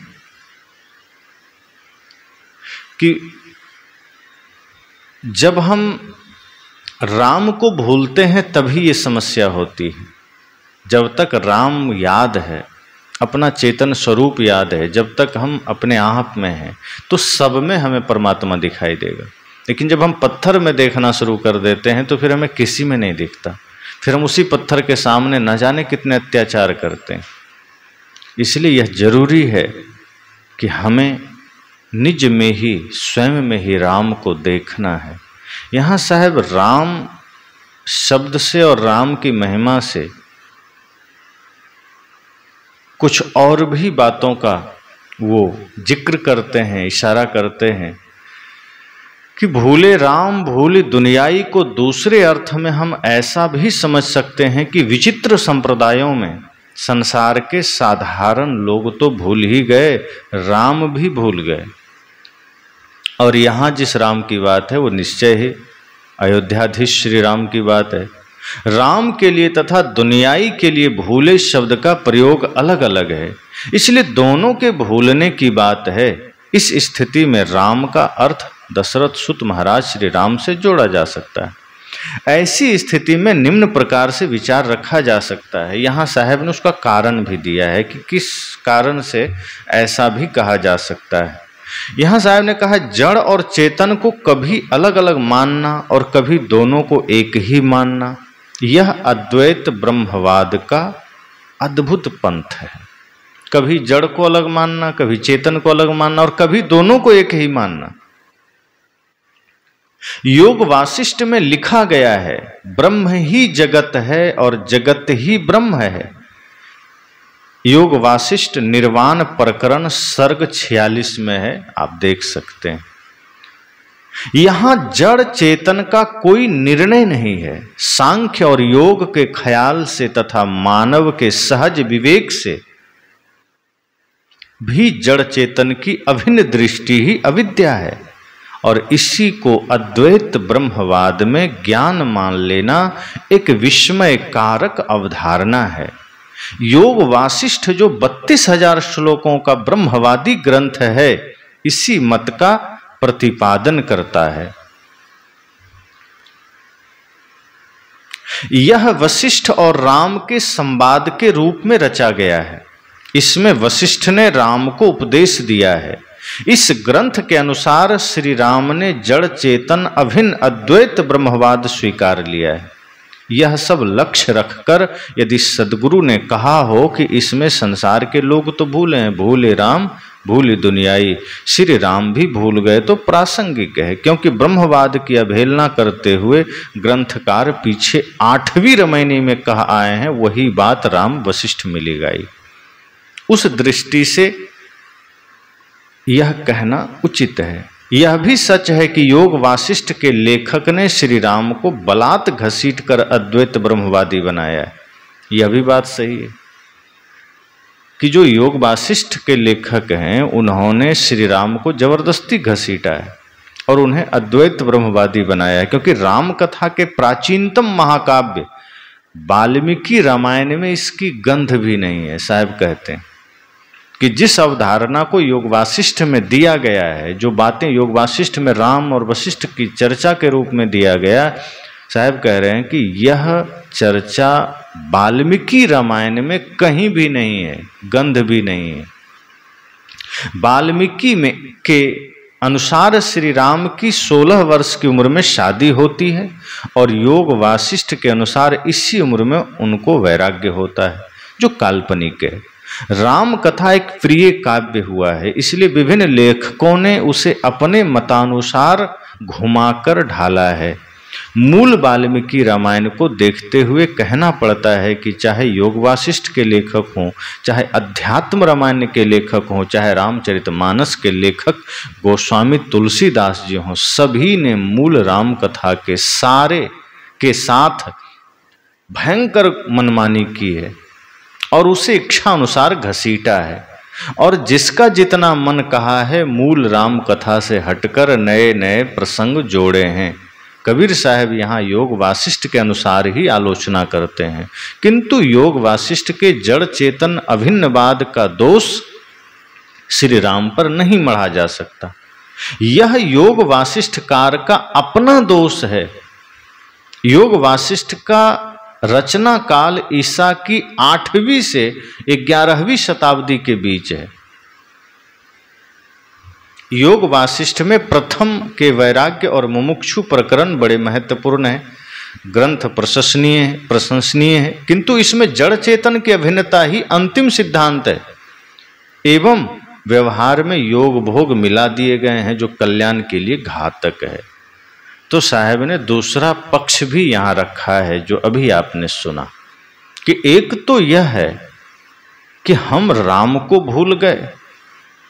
कि जब हम राम को भूलते हैं तभी ये समस्या होती है। जब तक राम याद है, अपना चेतन स्वरूप याद है, जब तक हम अपने आप में हैं तो सब में हमें परमात्मा दिखाई देगा। लेकिन जब हम पत्थर में देखना शुरू कर देते हैं तो फिर हमें किसी में नहीं दिखता। फिर हम उसी पत्थर के सामने न जाने कितने अत्याचार करते हैं। इसलिए यह जरूरी है कि हमें निज में ही, स्वयं में ही राम को देखना है। यहाँ साहब राम शब्द से और राम की महिमा से कुछ और भी बातों का वो जिक्र करते हैं, इशारा करते हैं कि भूले राम भूले दुनियाई को दूसरे अर्थ में हम ऐसा भी समझ सकते हैं कि विचित्र संप्रदायों में संसार के साधारण लोग तो भूल ही गए, राम भी भूल गए। और यहाँ जिस राम की बात है वो निश्चय ही अयोध्याधीश श्री राम की बात है। राम के लिए तथा दुनियाई के लिए भूले शब्द का प्रयोग अलग अलग है, इसलिए दोनों के भूलने की बात है। इस स्थिति में राम का अर्थ दशरथ सुत महाराज श्री राम से जोड़ा जा सकता है। ऐसी स्थिति में निम्न प्रकार से विचार रखा जा सकता है। यहाँ साहब ने उसका कारण भी दिया है कि किस कारण से ऐसा भी कहा जा सकता है। यहाँ साहब ने कहा जड़ और चेतन को कभी अलग अलग मानना और कभी दोनों को एक ही मानना, यह अद्वैत ब्रह्मवाद का अद्भुत पंथ है। कभी जड़ को अलग मानना, कभी चेतन को अलग मानना और कभी दोनों को एक ही मानना। योग वासिष्ठ में लिखा गया है ब्रह्म ही जगत है और जगत ही ब्रह्म है। योग वासिष्ठ निर्वाण प्रकरण सर्ग 46 में है, आप देख सकते हैं। यहां जड़ चेतन का कोई निर्णय नहीं है। सांख्य और योग के ख्याल से तथा मानव के सहज विवेक से भी जड़ चेतन की अभिन्न दृष्टि ही अविद्या है और इसी को अद्वैत ब्रह्मवाद में ज्ञान मान लेना एक विस्मय कारक अवधारणा है। योग वासिष्ठ जो 32,000 श्लोकों का ब्रह्मवादी ग्रंथ है, इसी मत का प्रतिपादन करता है। यह वशिष्ठ और राम के संवाद के रूप में रचा गया है। इसमें वशिष्ठ ने राम को उपदेश दिया है। इस ग्रंथ के अनुसार श्री राम ने जड़ चेतन अभिन्न अद्वैत ब्रह्मवाद स्वीकार लिया है। यह सब लक्ष्य रखकर यदि सद्गुरु ने कहा हो कि इसमें संसार के लोग तो भूले हैं, भूले राम भूली दुनियाई, श्री राम भी भूल गए, तो प्रासंगिक है, क्योंकि ब्रह्मवाद की अवहेलना करते हुए ग्रंथकार पीछे 8वीं रामायणी में कह आए हैं, वही बात राम वशिष्ठ में ले गई। उस दृष्टि से यह कहना उचित है। यह भी सच है कि योग वासिष्ठ के लेखक ने श्री राम को बलात् घसीट कर अद्वैत ब्रह्मवादी बनाया है। यह भी बात सही है कि जो योग वासिष्ठ के लेखक हैं, उन्होंने श्री राम को जबरदस्ती घसीटा है और उन्हें अद्वैत ब्रह्मवादी बनाया है, क्योंकि राम कथा के प्राचीनतम महाकाव्य वाल्मीकि रामायण में इसकी गंध भी नहीं है। साहब कहते हैं कि जिस अवधारणा को योग वासिष्ठ में दिया गया है, जो बातें योग वासिष्ठ में राम और वशिष्ठ की चर्चा के रूप में दिया गया, साहब कह रहे हैं कि यह चर्चा वाल्मीकि रामायण में कहीं भी नहीं है, गंध भी नहीं है। वाल्मीकि में के अनुसार श्री राम की 16 वर्ष की उम्र में शादी होती है और योग वासिष्ठ के अनुसार इसी उम्र में उनको वैराग्य होता है, जो काल्पनिक है। राम कथा एक प्रिय काव्य हुआ है, इसलिए विभिन्न लेखकों ने उसे अपने मतानुसार घुमाकर ढाला है। मूल वाल्मीकि रामायण को देखते हुए कहना पड़ता है कि चाहे योग वासिष्ठ के लेखक हों, चाहे अध्यात्म रामायण के लेखक हों, चाहे रामचरितमानस के लेखक गोस्वामी तुलसीदास जी हों, सभी ने मूल राम कथा के साथ भयंकर मनमानी की है और उसे इच्छा अनुसार घसीटा है, और जिसका जितना मन कहा है मूल राम कथा से हटकर नए नए प्रसंग जोड़े हैं। कबीर साहब यहाँ योग वासिष्ठ के अनुसार ही आलोचना करते हैं, किंतु योग वासिष्ठ के जड़ चेतन अभिन्नवाद का दोष श्री राम पर नहीं मढ़ा जा सकता। यह योग वासिष्ठकार का अपना दोष है। योग वासिष्ठ का रचना काल ईसा की 8वीं से 11वीं शताब्दी के बीच है। योग वासिष्ठ में प्रथम के वैराग्य और मुमुक्षु प्रकरण बड़े महत्वपूर्ण हैं। ग्रंथ प्रशंसनीय है, किंतु इसमें जड़ चेतन की अभिन्नता ही अंतिम सिद्धांत है एवं व्यवहार में योग भोग मिला दिए गए हैं, जो कल्याण के लिए घातक है। तो साहब ने दूसरा पक्ष भी यहाँ रखा है, जो अभी आपने सुना, कि एक तो यह है कि हम राम को भूल गए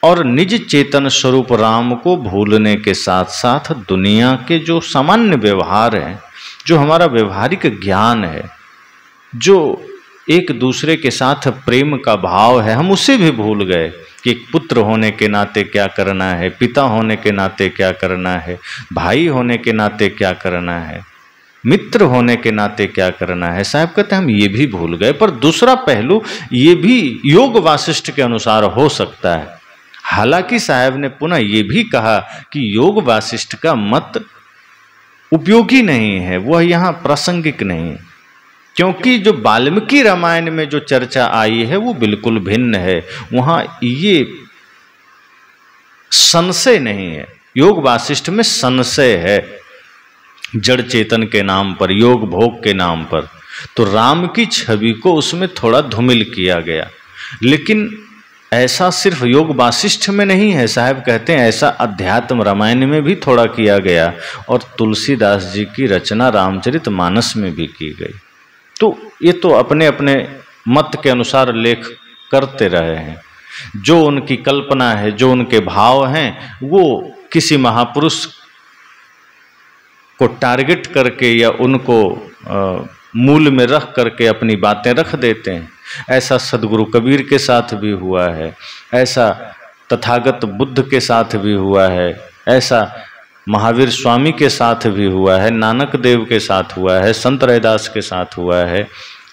और निज चेतन स्वरूप राम को भूलने के साथ साथ दुनिया के जो सामान्य व्यवहार हैं, जो हमारा व्यवहारिक ज्ञान है, जो एक दूसरे के साथ प्रेम का भाव है, हम उसे भी भूल गए कि पुत्र होने के नाते क्या करना है, पिता होने के नाते क्या करना है, भाई होने के नाते क्या करना है, मित्र होने के नाते क्या करना है। साहब कहते हैं हम ये भी भूल गए। पर दूसरा पहलू ये भी योग वासिष्ठ के अनुसार हो सकता है। हालांकि साहब ने पुनः ये भी कहा कि योग वासिष्ठ का मत उपयोगी नहीं है, वह यहाँ प्रासंगिक नहीं, क्योंकि जो वाल्मीकि रामायण में जो चर्चा आई है वो बिल्कुल भिन्न है। वहाँ ये संशय नहीं है, योग वासिष्ठ में संशय है जड़ चेतन के नाम पर, योग भोग के नाम पर। तो राम की छवि को उसमें थोड़ा धूमिल किया गया, लेकिन ऐसा सिर्फ योग वासिष्ठ में नहीं है। साहब कहते हैं ऐसा अध्यात्म रामायण में भी थोड़ा किया गया और तुलसीदास जी की रचना रामचरितमानस में भी की गई। तो ये तो अपने अपने मत के अनुसार लेख करते रहे हैं। जो उनकी कल्पना है, जो उनके भाव हैं, वो किसी महापुरुष को टारगेट करके या उनको मूल में रख करके अपनी बातें रख देते हैं। ऐसा सदगुरु कबीर के साथ भी हुआ है, ऐसा तथागत बुद्ध के साथ भी हुआ है, ऐसा महावीर स्वामी के साथ भी हुआ है, नानक देव के साथ हुआ है, संत रैदास के साथ हुआ है,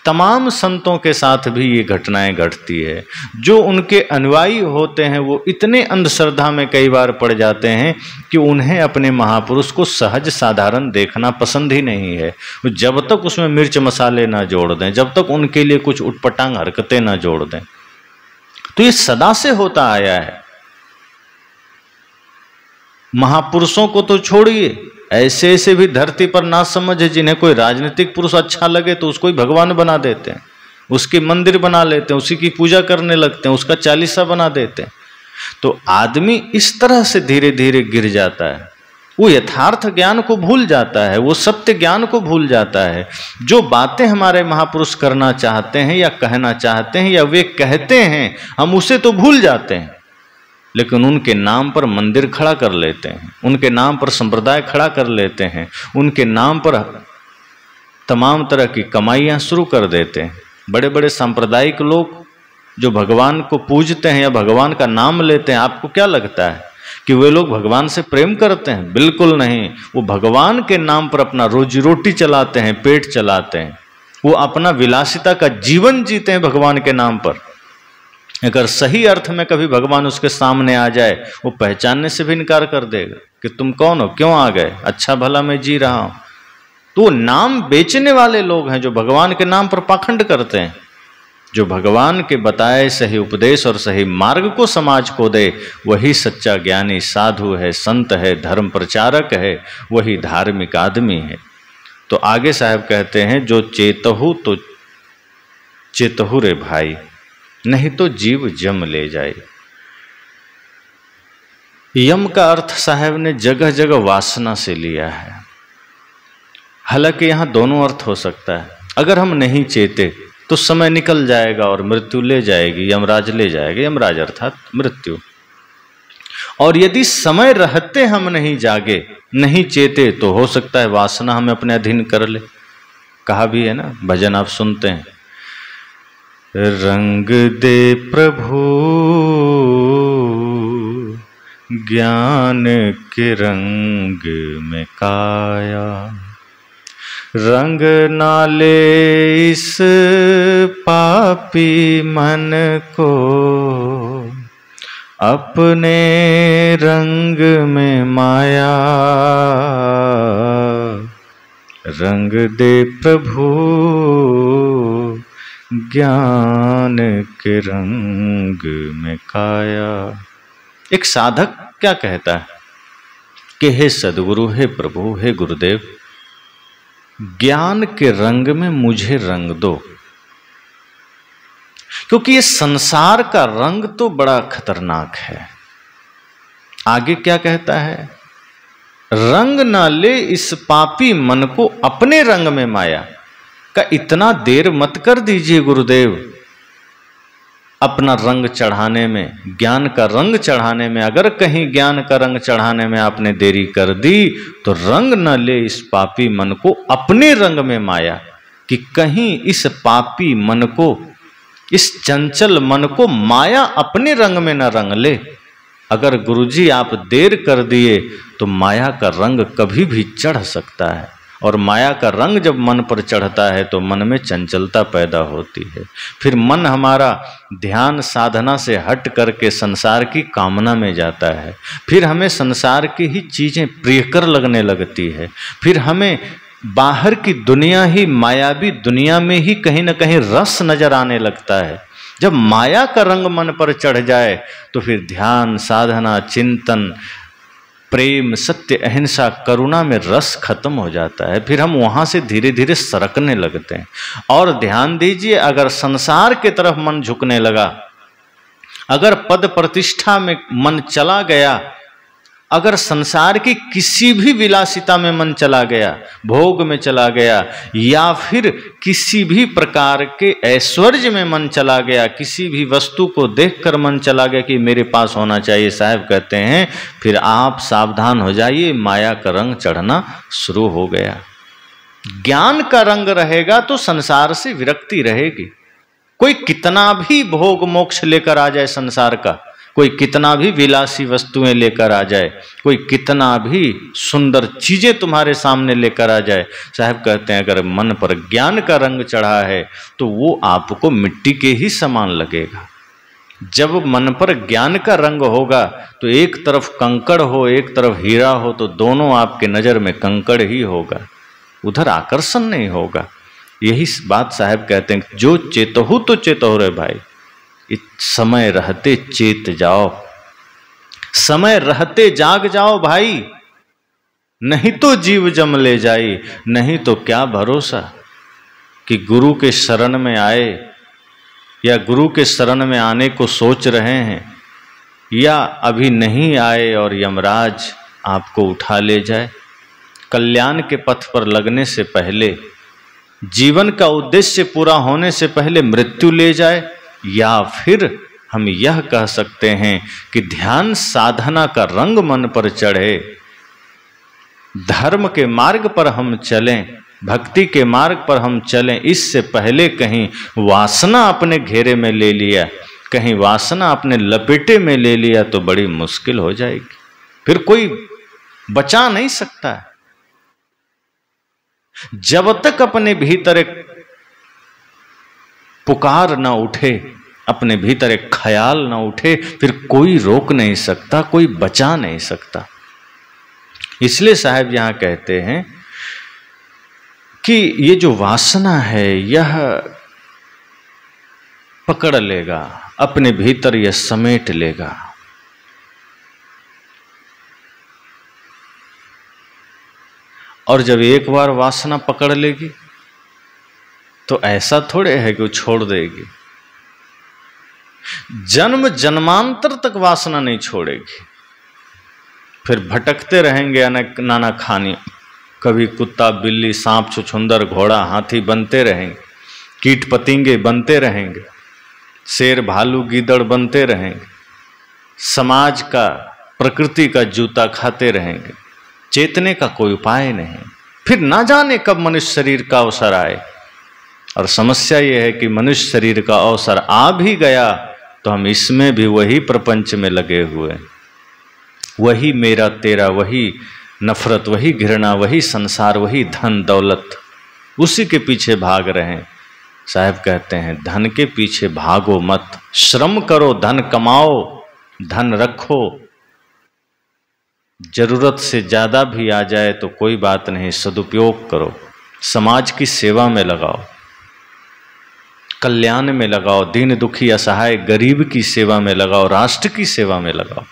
तमाम संतों के साथ भी ये घटनाएं घटती है। जो उनके अनुयायी होते हैं वो इतने अंधश्रद्धा में कई बार पड़ जाते हैं कि उन्हें अपने महापुरुष को सहज साधारण देखना पसंद ही नहीं है। जब तक उसमें मिर्च मसाले ना जोड़ दें, जब तक उनके लिए कुछ उटपटांग हरकतें ना जोड़ दें। तो ये सदा से होता आया है। महापुरुषों को तो छोड़िए, ऐसे ऐसे भी धरती पर ना समझ है जिन्हें कोई राजनीतिक पुरुष अच्छा लगे तो उसको ही भगवान बना देते हैं, उसके मंदिर बना लेते हैं, उसी की पूजा करने लगते हैं, उसका चालीसा बना देते हैं। तो आदमी इस तरह से धीरे धीरे गिर जाता है, वो यथार्थ ज्ञान को भूल जाता है, वो सत्य ज्ञान को भूल जाता है। जो बातें हमारे महापुरुष करना चाहते हैं या कहना चाहते हैं या वे कहते हैं, हम उसे तो भूल जाते हैं, लेकिन उनके नाम पर मंदिर खड़ा कर लेते हैं, उनके नाम पर संप्रदाय खड़ा कर लेते हैं, उनके नाम पर तमाम तरह की कमाइयाँ शुरू कर देते हैं। बड़े बड़े सांप्रदायिक लोग जो भगवान को पूजते हैं या भगवान का नाम लेते हैं, आपको क्या लगता है कि वे लोग भगवान से प्रेम करते हैं? बिल्कुल नहीं। वो भगवान के नाम पर अपना रोजी रोटी चलाते हैं, पेट चलाते हैं, वो अपना विलासिता का जीवन जीते हैं भगवान के नाम पर। अगर सही अर्थ में कभी भगवान उसके सामने आ जाए, वो पहचानने से भी इनकार कर देगा कि तुम कौन हो, क्यों आ गए, अच्छा भला मैं जी रहा हूं। तो नाम बेचने वाले लोग हैं जो भगवान के नाम पर पाखंड करते हैं। जो भगवान के बताए सही उपदेश और सही मार्ग को समाज को दे, वही सच्चा ज्ञानी साधु है, संत है, धर्म प्रचारक है, वही धार्मिक आदमी है। तो आगे साहब कहते हैं, जो चेतहु तो चेतहु रे भाई, नहीं तो जीव जम ले जाए। यम का अर्थ साहब ने जगह जगह वासना से लिया है। हालांकि यहां दोनों अर्थ हो सकता है। अगर हम नहीं चेते तो समय निकल जाएगा और मृत्यु ले जाएगी, यमराज ले जाएगा, यमराज अर्थात मृत्यु। और यदि समय रहते हम नहीं जागे, नहीं चेते, तो हो सकता है वासना हमें अपने अधीन कर ले। कहा भी है ना, भजन आप सुनते हैं, रंग दे प्रभु ज्ञान के रंग में काया, रंग ना ले इस पापी मन को अपने रंग में माया, रंग दे प्रभु ज्ञान के रंग में काया। एक साधक क्या कहता है कि हे सद्गुरु, हे प्रभु, हे गुरुदेव, ज्ञान के रंग में मुझे रंग दो, क्योंकि ये संसार का रंग तो बड़ा खतरनाक है। आगे क्या कहता है, रंग ना ले इस पापी मन को अपने रंग में माया। का इतना देर मत कर दीजिए गुरुदेव अपना रंग चढ़ाने में, ज्ञान का रंग चढ़ाने में। अगर कहीं ज्ञान का रंग चढ़ाने में आपने देरी कर दी तो रंग न ले इस पापी मन को अपने रंग में माया, कि कहीं इस पापी मन को, इस चंचल मन को माया अपने रंग में न रंग ले। अगर गुरुजी आप देर कर दिए तो माया का रंग कभी भी चढ़ सकता है, और माया का रंग जब मन पर चढ़ता है तो मन में चंचलता पैदा होती है। फिर मन हमारा ध्यान साधना से हट करके संसार की कामना में जाता है, फिर हमें संसार की ही चीज़ें प्रियकर लगने लगती है, फिर हमें बाहर की दुनिया ही, मायावी दुनिया में ही कहीं न कहीं रस नजर आने लगता है। जब माया का रंग मन पर चढ़ जाए तो फिर ध्यान साधना, चिंतन, प्रेम, सत्य, अहिंसा, करुणा में रस खत्म हो जाता है। फिर हम वहाँ से धीरे धीरे सरकने लगते हैं। और ध्यान दीजिए, अगर संसार के तरफ मन झुकने लगा, अगर पद प्रतिष्ठा में मन चला गया, अगर संसार की किसी भी विलासिता में मन चला गया, भोग में चला गया, या फिर किसी भी प्रकार के ऐश्वर्य में मन चला गया, किसी भी वस्तु को देखकर मन चला गया कि मेरे पास होना चाहिए, साहब कहते हैं फिर आप सावधान हो जाइए, माया का रंग चढ़ना शुरू हो गया। ज्ञान का रंग रहेगा तो संसार से विरक्ति रहेगी। कोई कितना भी भोग मोक्ष लेकर आ जाए संसार का, कोई कितना भी विलासी वस्तुएं लेकर आ जाए, कोई कितना भी सुंदर चीजें तुम्हारे सामने लेकर आ जाए, साहब कहते हैं अगर मन पर ज्ञान का रंग चढ़ा है तो वो आपको मिट्टी के ही समान लगेगा। जब मन पर ज्ञान का रंग होगा तो एक तरफ कंकड़ हो एक तरफ हीरा हो तो दोनों आपके नजर में कंकड़ ही होगा, उधर आकर्षण नहीं होगा। यही बात साहब कहते हैं, जो चेतहु तो चेतहु रे भाई, समय रहते चेत जाओ, समय रहते जाग जाओ भाई, नहीं तो जीव जम ले जाई। नहीं तो क्या भरोसा कि गुरु के शरण में आए या गुरु के शरण में आने को सोच रहे हैं, या अभी नहीं आए और यमराज आपको उठा ले जाए। कल्याण के पथ पर लगने से पहले, जीवन का उद्देश्य पूरा होने से पहले मृत्यु ले जाए, या फिर हम यह कह सकते हैं कि ध्यान साधना का रंग मन पर चढ़े, धर्म के मार्ग पर हम चलें, भक्ति के मार्ग पर हम चलें, इससे पहले कहीं वासना अपने घेरे में ले लिया, कहीं वासना अपने लपेटे में ले लिया तो बड़ी मुश्किल हो जाएगी, फिर कोई बचा नहीं सकता। जब तक अपने भीतर एक पुकार ना उठे, अपने भीतर एक ख्याल ना उठे, फिर कोई रोक नहीं सकता, कोई बचा नहीं सकता। इसलिए साहब यहां कहते हैं कि ये जो वासना है यह पकड़ लेगा, अपने भीतर यह समेट लेगा। और जब एक बार वासना पकड़ लेगी तो ऐसा थोड़े है कि वो छोड़ देगी, जन्म जन्मांतर तक वासना नहीं छोड़ेगी। फिर भटकते रहेंगे नाना खानी, कभी कुत्ता बिल्ली सांप छुछुंदर घोड़ा हाथी बनते रहेंगे, कीट पतिंगे बनते रहेंगे, शेर भालू गीदड़ बनते रहेंगे, समाज का प्रकृति का जूता खाते रहेंगे, चेतने का कोई उपाय नहीं। फिर ना जाने कब मनुष्य शरीर का अवसर आए। और समस्या यह है कि मनुष्य शरीर का अवसर आ भी गया तो हम इसमें भी वही प्रपंच में लगे हुए, वही मेरा तेरा, वही नफरत, वही घृणा, वही संसार, वही धन दौलत, उसी के पीछे भाग रहे हैं। साहब कहते हैं धन के पीछे भागो मत, श्रम करो, धन कमाओ, धन रखो, जरूरत से ज्यादा भी आ जाए तो कोई बात नहीं, सदुपयोग करो, समाज की सेवा में लगाओ, कल्याण में लगाओ, दीन दुखी असहाय गरीब की सेवा में लगाओ, राष्ट्र की सेवा में लगाओ।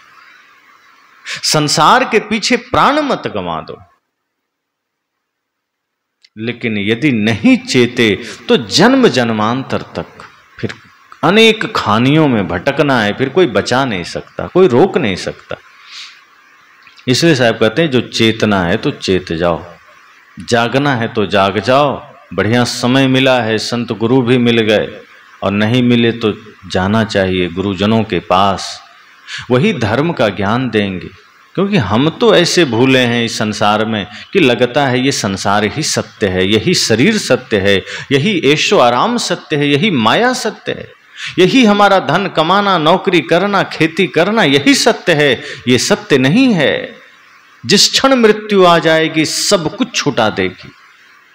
संसार के पीछे प्राण मत गंवा दो। लेकिन यदि नहीं चेते तो जन्म जन्मांतर तक फिर अनेक खानियों में भटकना है, फिर कोई बचा नहीं सकता, कोई रोक नहीं सकता। इसलिए साहब कहते हैं जो चेतना है तो चेत जाओ, जागना है तो जाग जाओ। बढ़िया समय मिला है, संत गुरु भी मिल गए, और नहीं मिले तो जाना चाहिए गुरुजनों के पास, वही धर्म का ज्ञान देंगे। क्योंकि हम तो ऐसे भूले हैं इस संसार में कि लगता है ये संसार ही सत्य है, यही शरीर सत्य है, यही ऐशो आराम सत्य है, यही माया सत्य है, यही हमारा धन कमाना, नौकरी करना, खेती करना, यही सत्य है। ये सत्य नहीं है। जिस क्षण मृत्यु आ जाएगी सब कुछ छुटा देगी,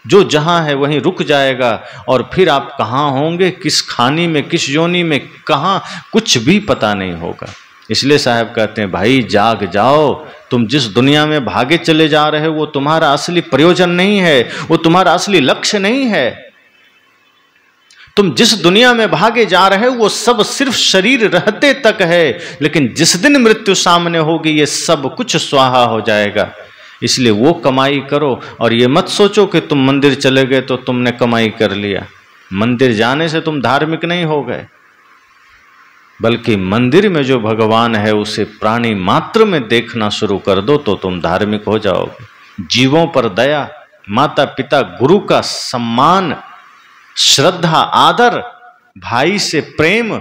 जो जहां है वहीं रुक जाएगा, और फिर आप कहाँ होंगे, किस खानी में, किस योनि में, कहाँ, कुछ भी पता नहीं होगा। इसलिए साहब कहते हैं भाई जाग जाओ, तुम जिस दुनिया में भागे चले जा रहे हो वो तुम्हारा असली प्रयोजन नहीं है, वो तुम्हारा असली लक्ष्य नहीं है। तुम जिस दुनिया में भागे जा रहे हो वो सब सिर्फ शरीर रहते तक है, लेकिन जिस दिन मृत्यु सामने होगी ये सब कुछ स्वाहा हो जाएगा। इसलिए वो कमाई करो, और ये मत सोचो कि तुम मंदिर चले गए तो तुमने कमाई कर लिया। मंदिर जाने से तुम धार्मिक नहीं हो गए, बल्कि मंदिर में जो भगवान है उसे प्राणी मात्र में देखना शुरू कर दो तो तुम धार्मिक हो जाओगे। जीवों पर दया, माता पिता गुरु का सम्मान, श्रद्धा, आदर, भाई से प्रेम,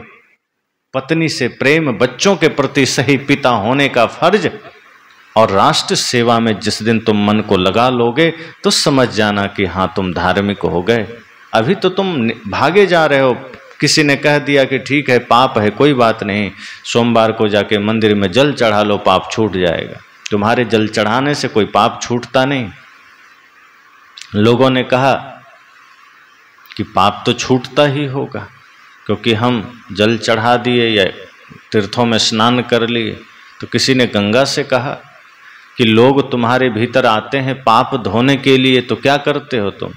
पत्नी से प्रेम, बच्चों के प्रति सही पिता होने का फर्ज, और राष्ट्र सेवा में जिस दिन तुम मन को लगा लोगे तो समझ जाना कि हाँ तुम धार्मिक हो गए। अभी तो तुम भागे जा रहे हो, किसी ने कह दिया कि ठीक है पाप है कोई बात नहीं, सोमवार को जाके मंदिर में जल चढ़ा लो पाप छूट जाएगा। तुम्हारे जल चढ़ाने से कोई पाप छूटता नहीं। लोगों ने कहा कि पाप तो छूटता ही होगा, क्योंकि हम जल चढ़ा दिए या तीर्थों में स्नान कर लिए। तो किसी ने गंगा से कहा कि लोग तुम्हारे भीतर आते हैं पाप धोने के लिए, तो क्या करते हो तुम,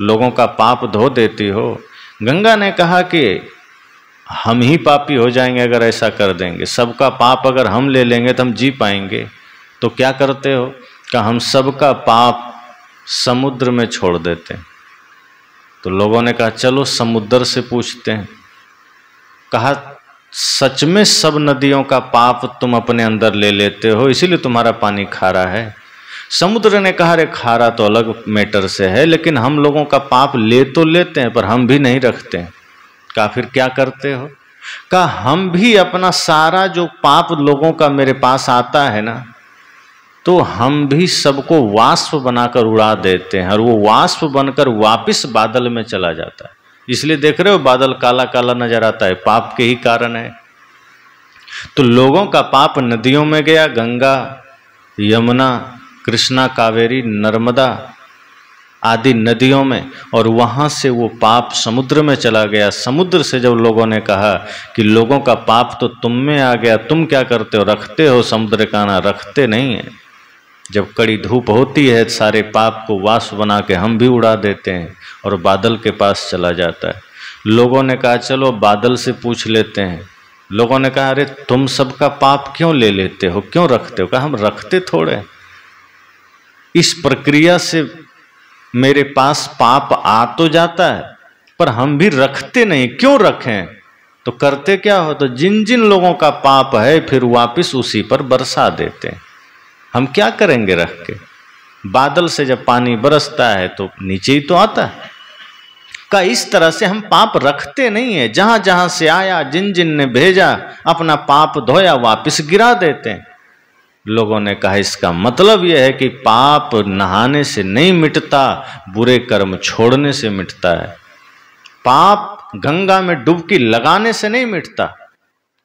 लोगों का पाप धो देती हो। गंगा ने कहा कि हम ही पापी हो जाएंगे अगर ऐसा कर देंगे, सबका पाप अगर हम ले लेंगे तो हम जी पाएंगे। तो क्या करते हो, कि हम सबका पाप समुद्र में छोड़ देते हैं। तो लोगों ने कहा चलो समुद्र से पूछते हैं। कहा सच में सब नदियों का पाप तुम अपने अंदर ले लेते हो, इसीलिए तुम्हारा पानी खारा है। समुद्र ने कहा अरे खारा तो अलग मैटर से है, लेकिन हम लोगों का पाप ले तो लेते हैं पर हम भी नहीं रखते हैं। कहा फिर क्या करते हो, कहा हम भी अपना सारा जो पाप लोगों का मेरे पास आता है ना, तो हम भी सबको वाष्प बनाकर उड़ा देते हैं और वो वाष्प बनकर वापस बादल में चला जाता है। इसलिए देख रहे हो बादल काला काला नजर आता है, पाप के ही कारण है। तो लोगों का पाप नदियों में गया, गंगा, यमुना, कृष्णा, कावेरी, नर्मदा आदि नदियों में, और वहां से वो पाप समुद्र में चला गया। समुद्र से जब लोगों ने कहा कि लोगों का पाप तो तुम में आ गया, तुम क्या करते हो, रखते हो, समुद्र का ना रखते नहीं है। जब कड़ी धूप होती है सारे पाप को वाष्प बना के हम भी उड़ा देते हैं और बादल के पास चला जाता है। लोगों ने कहा चलो बादल से पूछ लेते हैं। लोगों ने कहा अरे तुम सबका पाप क्यों ले लेते हो, क्यों रखते हो। कहा हम रखते थोड़े, इस प्रक्रिया से मेरे पास पाप आ तो जाता है पर हम भी रखते नहीं, क्यों रखें। तो करते क्या हो, तो जिन जिन लोगों का पाप है फिर वापस उसी पर बरसा देते हैं। हम क्या करेंगे रख के, बादल से जब पानी बरसता है तो नीचे ही तो आता है। का इस तरह से हम पाप रखते नहीं है, जहां जहां से आया जिन जिन ने भेजा अपना पाप धोया वापस गिरा देते हैं। लोगों ने कहा इसका मतलब यह है कि पाप नहाने से नहीं मिटता, बुरे कर्म छोड़ने से मिटता है। पाप गंगा में डुबकी लगाने से नहीं मिटता,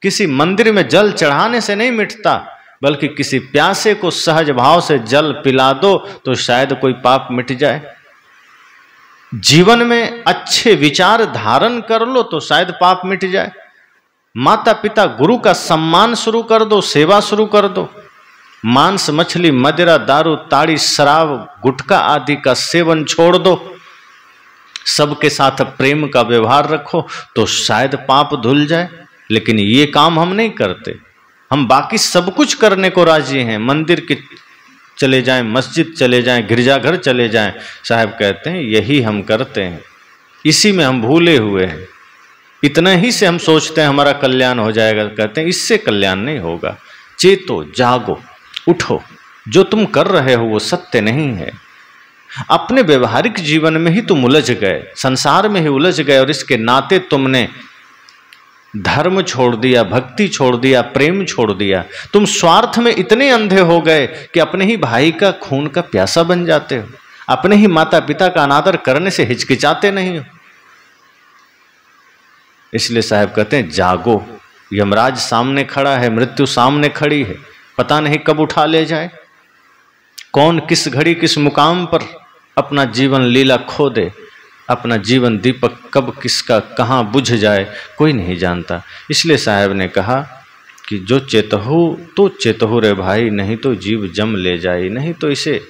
किसी मंदिर में जल चढ़ाने से नहीं मिटता, बल्कि किसी प्यासे को सहज भाव से जल पिला दो तो शायद कोई पाप मिट जाए। जीवन में अच्छे विचार धारण कर लो तो शायद पाप मिट जाए। माता पिता गुरु का सम्मान शुरू कर दो, सेवा शुरू कर दो। मांस मछली मदिरा दारू ताड़ी शराब गुटखा आदि का सेवन छोड़ दो। सबके साथ प्रेम का व्यवहार रखो तो शायद पाप धुल जाए। लेकिन ये काम हम नहीं करते, हम बाकी सब कुछ करने को राजी हैं। मंदिर के चले जाएं, मस्जिद चले जाएं, गिरजाघर चले जाएं, साहब कहते हैं यही हम करते हैं, इसी में हम भूले हुए हैं। इतना ही से हम सोचते हैं हमारा कल्याण हो जाएगा। कहते हैं इससे कल्याण नहीं होगा। चेतो, जागो, उठो, जो तुम कर रहे हो वो सत्य नहीं है। अपने व्यवहारिक जीवन में ही तुम उलझ गए, संसार में ही उलझ गए और इसके नाते तुमने धर्म छोड़ दिया, भक्ति छोड़ दिया, प्रेम छोड़ दिया। तुम स्वार्थ में इतने अंधे हो गए कि अपने ही भाई का खून का प्यासा बन जाते हो, अपने ही माता पिता का अनादर करने से हिचकिचाते नहीं हो। इसलिए साहब कहते हैं जागो, यमराज सामने खड़ा है, मृत्यु सामने खड़ी है, पता नहीं कब उठा ले जाए, कौन किस घड़ी किस मुकाम पर अपना जीवन लीला खो दे, अपना जीवन दीपक कब किसका कहाँ बुझ जाए कोई नहीं जानता। इसलिए साहब ने कहा कि जो चेतहु तो चेतहु रे भाई, नहीं तो जीव जम ले जाए, नहीं तो इसे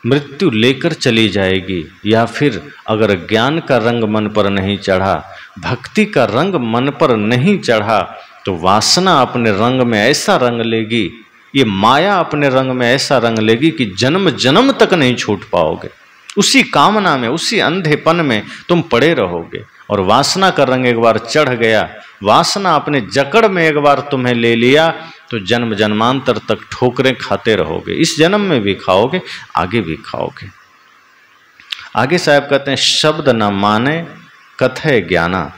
मृत्यु लेकर चली जाएगी। या फिर अगर ज्ञान का रंग मन पर नहीं चढ़ा, भक्ति का रंग मन पर नहीं चढ़ा, तो वासना अपने रंग में ऐसा रंग लेगी, ये माया अपने रंग में ऐसा रंग लेगी कि जन्म जन्म तक नहीं छूट पाओगे। उसी कामना में, उसी अंधेपन में तुम पड़े रहोगे। और वासना का रंग एक बार चढ़ गया, वासना अपने जकड़ में एक बार तुम्हें ले लिया, तो जन्म जन्मांतर तक ठोकरें खाते रहोगे। इस जन्म में भी खाओगे, आगे भी खाओगे। आगे साहब कहते हैं शब्द न माने कथय ज्ञाना,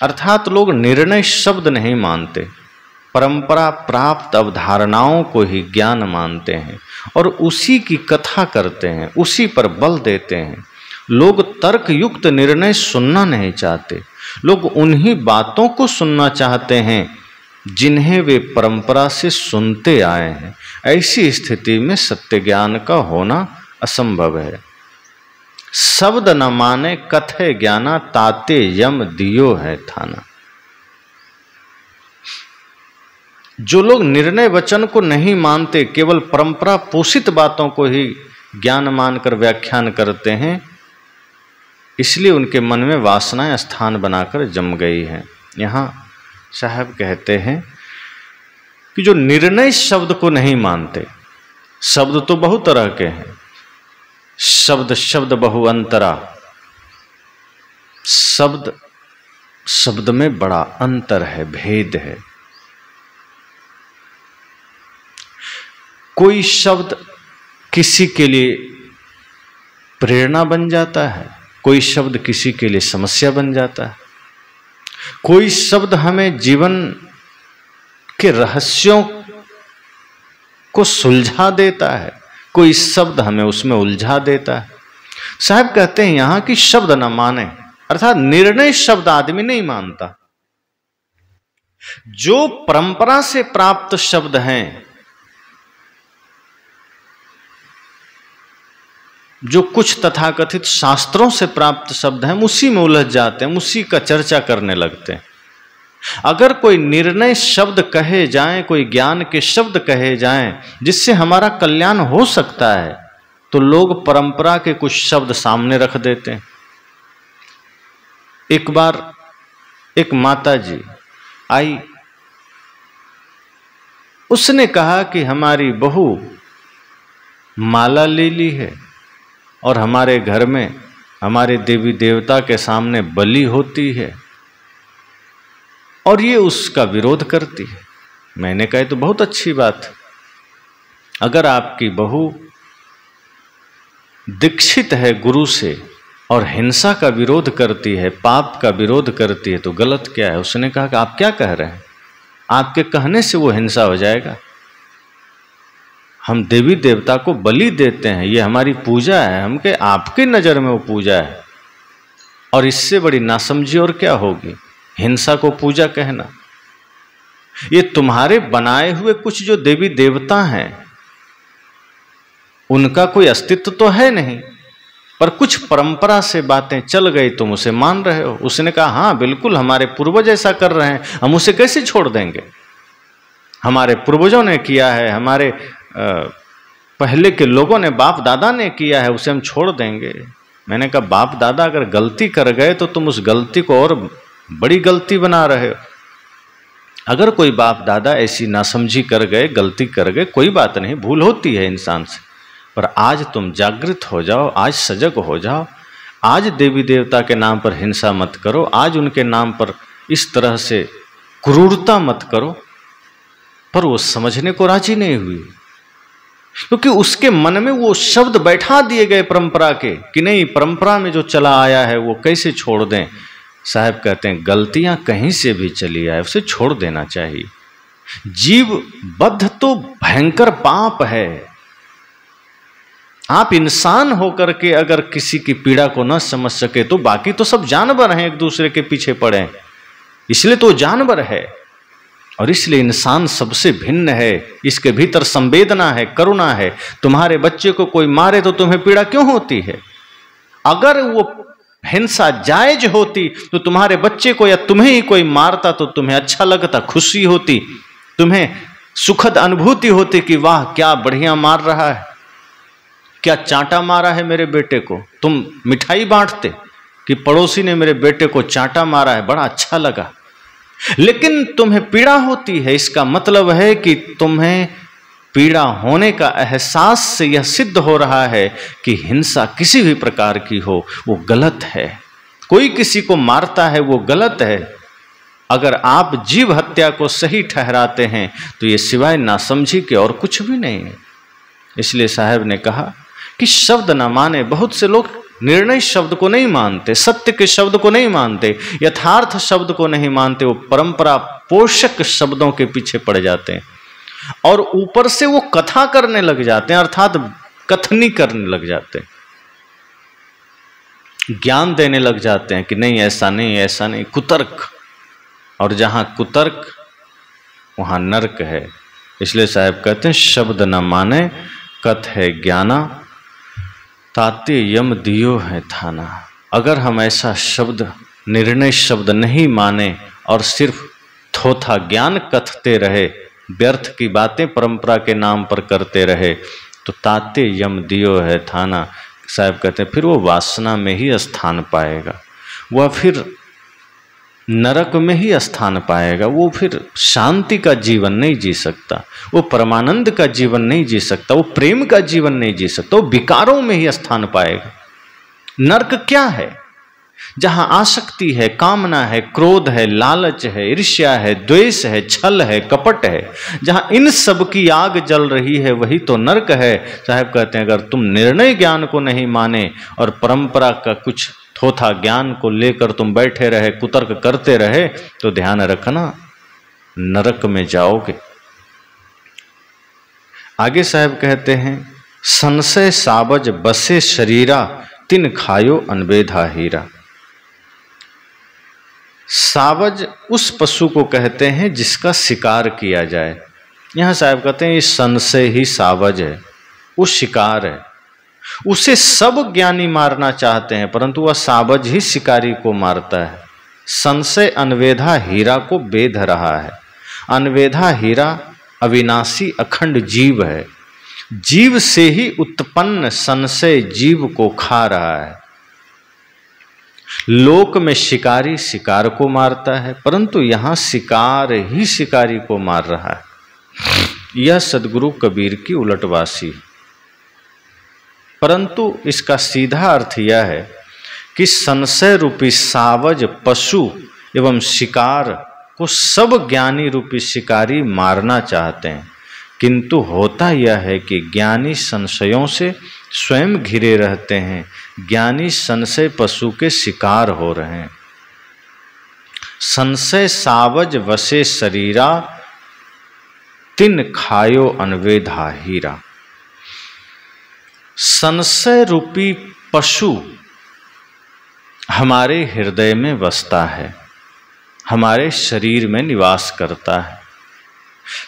अर्थात लोग निर्णय शब्द नहीं मानते, परंपरा प्राप्त अवधारणाओं को ही ज्ञान मानते हैं और उसी की कथा करते हैं, उसी पर बल देते हैं। लोग तर्क युक्त निर्णय सुनना नहीं चाहते। लोग उन्हीं बातों को सुनना चाहते हैं जिन्हें वे परंपरा से सुनते आए हैं। ऐसी स्थिति में सत्य ज्ञान का होना असंभव है। शब्द न माने कथे ज्ञाना, ताते यम दियो है थाना। जो लोग निर्णय वचन को नहीं मानते, केवल परंपरा पोषित बातों को ही ज्ञान मानकर व्याख्यान करते हैं, इसलिए उनके मन में वासनाएं स्थान बनाकर जम गई हैं। यहाँ साहब कहते हैं कि जो निर्णय शब्द को नहीं मानते, शब्द तो बहुत तरह के हैं, शब्द शब्द बहु अंतरा, शब्द शब्द में बड़ा अंतर है, भेद है। कोई शब्द किसी के लिए प्रेरणा बन जाता है, कोई शब्द किसी के लिए समस्या बन जाता है। कोई शब्द हमें जीवन के रहस्यों को सुलझा देता है, कोई शब्द हमें उसमें उलझा देता है। साहब कहते हैं यहां कि शब्द न माने, अर्थात निर्णय शब्द आदमी नहीं मानता। जो परंपरा से प्राप्त शब्द हैं, जो कुछ तथाकथित शास्त्रों से प्राप्त शब्द हैं, उसी में उलझ जाते हैं, उसी का चर्चा करने लगते हैं। अगर कोई निर्णय शब्द कहे जाएं, कोई ज्ञान के शब्द कहे जाएं जिससे हमारा कल्याण हो सकता है, तो लोग परंपरा के कुछ शब्द सामने रख देते हैं। एक बार एक माता जी आई, उसने कहा कि हमारी बहू माला ले ली है और हमारे घर में हमारे देवी देवता के सामने बलि होती है और ये उसका विरोध करती है। मैंने कहा तो बहुत अच्छी बात है, अगर आपकी बहू दीक्षित है गुरु से और हिंसा का विरोध करती है, पाप का विरोध करती है, तो गलत क्या है। उसने कहा कि आप क्या कह रहे हैं, आपके कहने से वो हिंसा हो जाएगा। हम देवी देवता को बलि देते हैं, ये हमारी पूजा है, हम के आपकी नज़र में वो पूजा है, और इससे बड़ी नासमझी और क्या होगी, हिंसा को पूजा कहना। ये तुम्हारे बनाए हुए कुछ जो देवी देवता हैं, उनका कोई अस्तित्व तो है नहीं, पर कुछ परंपरा से बातें चल गई, तुम उसे मान रहे हो। उसने कहा हाँ बिल्कुल, हमारे पूर्वज ऐसा कर रहे हैं, हम उसे कैसे छोड़ देंगे, हमारे पूर्वजों ने किया है, हमारे पहले के लोगों ने, बाप दादा ने किया है, उसे हम छोड़ देंगे। मैंने कहा बाप दादा अगर गलती कर गए तो तुम उस गलती को और बड़ी गलती बना रहे हो। अगर कोई बाप दादा ऐसी नासमझी कर गए, गलती कर गए, कोई बात नहीं, भूल होती है इंसान से, पर आज तुम जागृत हो जाओ, आज सजग हो जाओ, आज देवी देवता के नाम पर हिंसा मत करो, आज उनके नाम पर इस तरह से क्रूरता मत करो। पर वो समझने को राजी नहीं हुई, क्योंकि उसके मन में वो शब्द बैठा दिए गए परंपरा के कि नहीं, परंपरा में जो चला आया है वो कैसे छोड़ दें। साहब कहते हैं गलतियां कहीं से भी चली आए, उसे छोड़ देना चाहिए। जीव बद्ध तो भयंकर पाप है। आप इंसान होकर के अगर किसी की पीड़ा को न समझ सके तो बाकी तो सब जानवर हैं, एक दूसरे के पीछे पड़े, इसलिए तो जानवर है। और इसलिए इंसान सबसे भिन्न है, इसके भीतर संवेदना है, करुणा है। तुम्हारे बच्चे को कोई मारे तो तुम्हें पीड़ा क्यों होती है? अगर वो हिंसा जायज होती तो तुम्हारे बच्चे को या तुम्हें ही कोई मारता तो तुम्हें अच्छा लगता, खुशी होती, तुम्हें सुखद अनुभूति होती कि वाह क्या बढ़िया मार रहा है, क्या चांटा मारा है मेरे बेटे को। तुम मिठाई बांटते कि पड़ोसी ने मेरे बेटे को चांटा मारा है, बड़ा अच्छा लगा। लेकिन तुम्हें पीड़ा होती है, इसका मतलब है कि तुम्हें पीड़ा होने का एहसास से यह सिद्ध हो रहा है कि हिंसा किसी भी प्रकार की हो वो गलत है। कोई किसी को मारता है वो गलत है। अगर आप जीव हत्या को सही ठहराते हैं तो ये सिवाय नासमझी के और कुछ भी नहीं है। इसलिए साहब ने कहा कि शब्द न माने। बहुत से लोग निर्णय शब्द को नहीं मानते, सत्य के शब्द को नहीं मानते, यथार्थ शब्द को नहीं मानते, वो परंपरा पोषक शब्दों के पीछे पड़ जाते हैं और ऊपर से वो कथा करने लग जाते हैं, अर्थात कथनी करने लग जाते हैं। ज्ञान देने लग जाते हैं कि नहीं ऐसा नहीं, ऐसा नहीं, कुतर्क। और जहाँ कुतर्क वहाँ नर्क है। इसलिए साहब कहते हैं शब्द न माने कथ है ज्ञाना, ताते यम दियो है थाना। अगर हम ऐसा शब्द, निर्णय शब्द नहीं माने और सिर्फ थोथा ज्ञान कथते रहे, व्यर्थ की बातें परंपरा के नाम पर करते रहे, तो ताते यम दियो है थाना। साहब कहते हैं फिर वो वासना में ही स्थान पाएगा, वह फिर नरक में ही स्थान पाएगा, वो फिर शांति का जीवन नहीं जी सकता, वो परमानंद का जीवन नहीं जी सकता, वो प्रेम का जीवन नहीं जी सकता, वो विकारों में ही स्थान पाएगा। नरक क्या है? जहां आसक्ति है, कामना है, क्रोध है, लालच है, ईर्ष्या है, द्वेष है, छल है, कपट है, जहां इन सब की आग जल रही है वही तो नरक है। साहब कहते हैं अगर तुम निर्णय ज्ञान को नहीं माने और परंपरा का कुछ थोथा ज्ञान को लेकर तुम बैठे रहे, कुतर्क करते रहे, तो ध्यान रखना नरक में जाओगे। आगे साहब कहते हैं संशय साबज बसे शरीरा, तिन खायो अनबेधा हीरा। सावज उस पशु को कहते हैं जिसका शिकार किया जाए। यहाँ साहब कहते हैं ये संशय ही सावज है, वो शिकार है। उसे सब ज्ञानी मारना चाहते हैं परंतु वह सावज ही शिकारी को मारता है। संशय अनवेधा हीरा को बेध रहा है। अनवेधा हीरा अविनाशी अखंड जीव है। जीव से ही उत्पन्न संशय जीव को खा रहा है। लोक में शिकारी शिकार को मारता है परंतु यहाँ शिकार ही शिकारी को मार रहा है। यह सदगुरु कबीर की उलटवासी है। परंतु इसका सीधा अर्थ यह है कि संशय रूपी सावज पशु एवं शिकार को सब ज्ञानी रूपी शिकारी मारना चाहते हैं, किंतु होता यह है कि ज्ञानी संशयों से स्वयं घिरे रहते हैं। ज्ञानी संशय पशु के शिकार हो रहे हैं। संशय सावज वसे शरीरा, तिन खायो अनवेधा हीरा। संशय रूपी पशु हमारे हृदय में बसता है, हमारे शरीर में निवास करता है।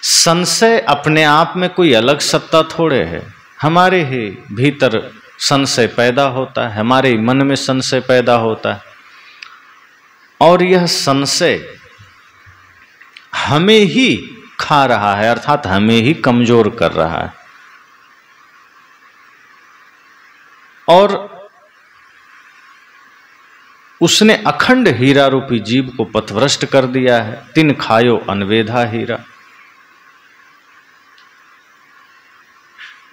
संशय अपने आप में कोई अलग सत्ता थोड़े है, हमारे ही भीतर संशय पैदा होता है, हमारे मन में संशय पैदा होता है और यह संशय हमें ही खा रहा है, अर्थात हमें ही कमजोर कर रहा है। और उसने अखंड हीरा रूपी जीव को पथभ्रष्ट कर दिया है। तिन खायो अनवेधा हीरा।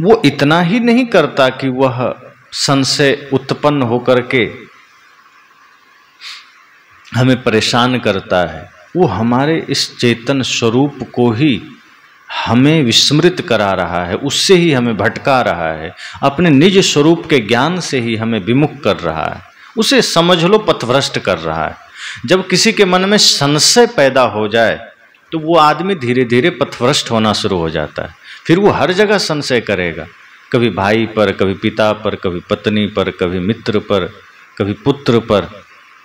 वो इतना ही नहीं करता कि वह संशय उत्पन्न होकर के हमें परेशान करता है, वो हमारे इस चेतन स्वरूप को ही हमें विस्मृत करा रहा है, उससे ही हमें भटका रहा है, अपने निज स्वरूप के ज्ञान से ही हमें विमुख कर रहा है, उसे समझ लो पथभ्रष्ट कर रहा है। जब किसी के मन में संशय पैदा हो जाए तो वो आदमी धीरे धीरे पथभ्रष्ट होना शुरू हो जाता है। फिर वो हर जगह संशय करेगा, कभी भाई पर, कभी पिता पर, कभी पत्नी पर, कभी मित्र पर, कभी पुत्र पर।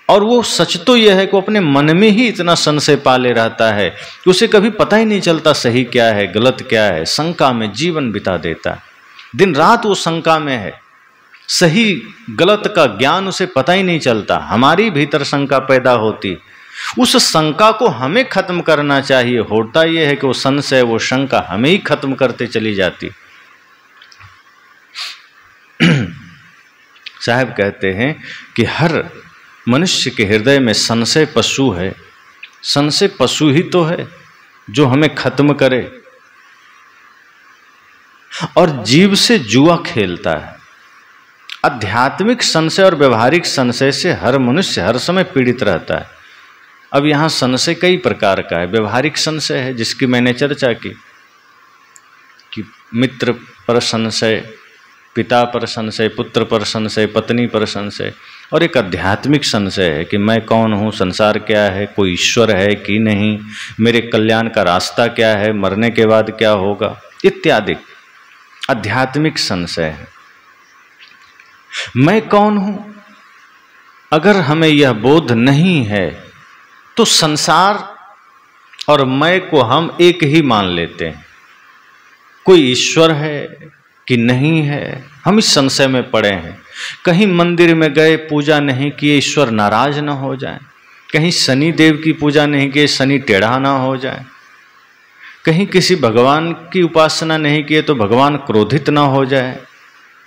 और वो सच तो यह है कि वो अपने मन में ही इतना संशय पाले रहता है कि उसे कभी पता ही नहीं चलता सही क्या है गलत क्या है। शंका में जीवन बिता देता है, दिन रात वो शंका में है, सही गलत का ज्ञान उसे पता ही नहीं चलता। हमारी भीतर शंका पैदा होती, उस शंका को हमें खत्म करना चाहिए। होता यह है कि वो संशय, वो शंका हमें ही खत्म करते चली जाती। साहब कहते हैं कि हर मनुष्य के हृदय में संशय पशु है। संशय पशु ही तो है जो हमें खत्म करे और जीव से जुआ खेलता है। आध्यात्मिक संशय और व्यवहारिक संशय से हर मनुष्य हर समय पीड़ित रहता है। अब यहाँ संशय कई प्रकार का है। व्यवहारिक संशय है जिसकी मैंने चर्चा की कि मित्र पर संशय, पिता पर संशय, पुत्र पर संशय, पत्नी पर संशय। और एक आध्यात्मिक संशय है कि मैं कौन हूँ, संसार क्या है, कोई ईश्वर है कि नहीं, मेरे कल्याण का रास्ता क्या है, मरने के बाद क्या होगा, इत्यादि आध्यात्मिक संशय है। मैं कौन हूँ, अगर हमें यह बोध नहीं है तो संसार और मैं को हम एक ही मान लेते हैं। कोई ईश्वर है कि नहीं है, हम इस संशय में पड़े हैं। कहीं मंदिर में गए, पूजा नहीं किए, ईश्वर नाराज ना हो जाए। कहीं शनि देव की पूजा नहीं किए, शनि टेढ़ा ना हो जाए। कहीं किसी भगवान की उपासना नहीं किए तो भगवान क्रोधित ना हो जाए।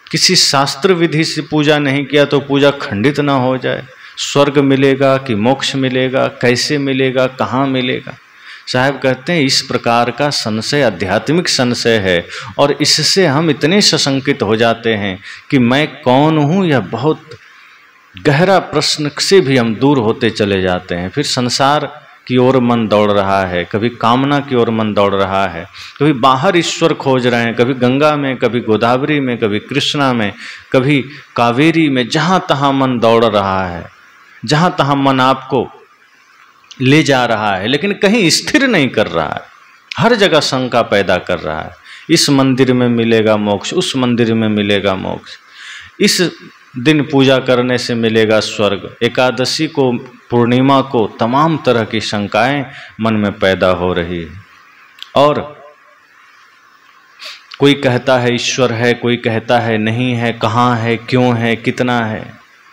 किसी शास्त्र विधि से पूजा नहीं किया तो पूजा खंडित ना हो जाए। स्वर्ग मिलेगा कि मोक्ष मिलेगा, कैसे मिलेगा, कहाँ मिलेगा। साहब कहते हैं इस प्रकार का संशय आध्यात्मिक संशय है और इससे हम इतने सशंकित हो जाते हैं कि मैं कौन हूँ, यह बहुत गहरा प्रश्न से भी हम दूर होते चले जाते हैं। फिर संसार की ओर मन दौड़ रहा है, कभी कामना की ओर मन दौड़ रहा है, कभी बाहर ईश्वर खोज रहे हैं, कभी गंगा में, कभी गोदावरी में, कभी कृष्णा में, कभी कावेरी में। जहाँ तहाँ मन दौड़ रहा है, जहाँ तहाँ मन आपको ले जा रहा है, लेकिन कहीं स्थिर नहीं कर रहा है। हर जगह शंका पैदा कर रहा है। इस मंदिर में मिलेगा मोक्ष, उस मंदिर में मिलेगा मोक्ष, इस दिन पूजा करने से मिलेगा स्वर्ग, एकादशी को, पूर्णिमा को, तमाम तरह की शंकाएं मन में पैदा हो रही है। और कोई कहता है ईश्वर है, कोई कहता है नहीं है, कहाँ है, क्यों है, कितना है,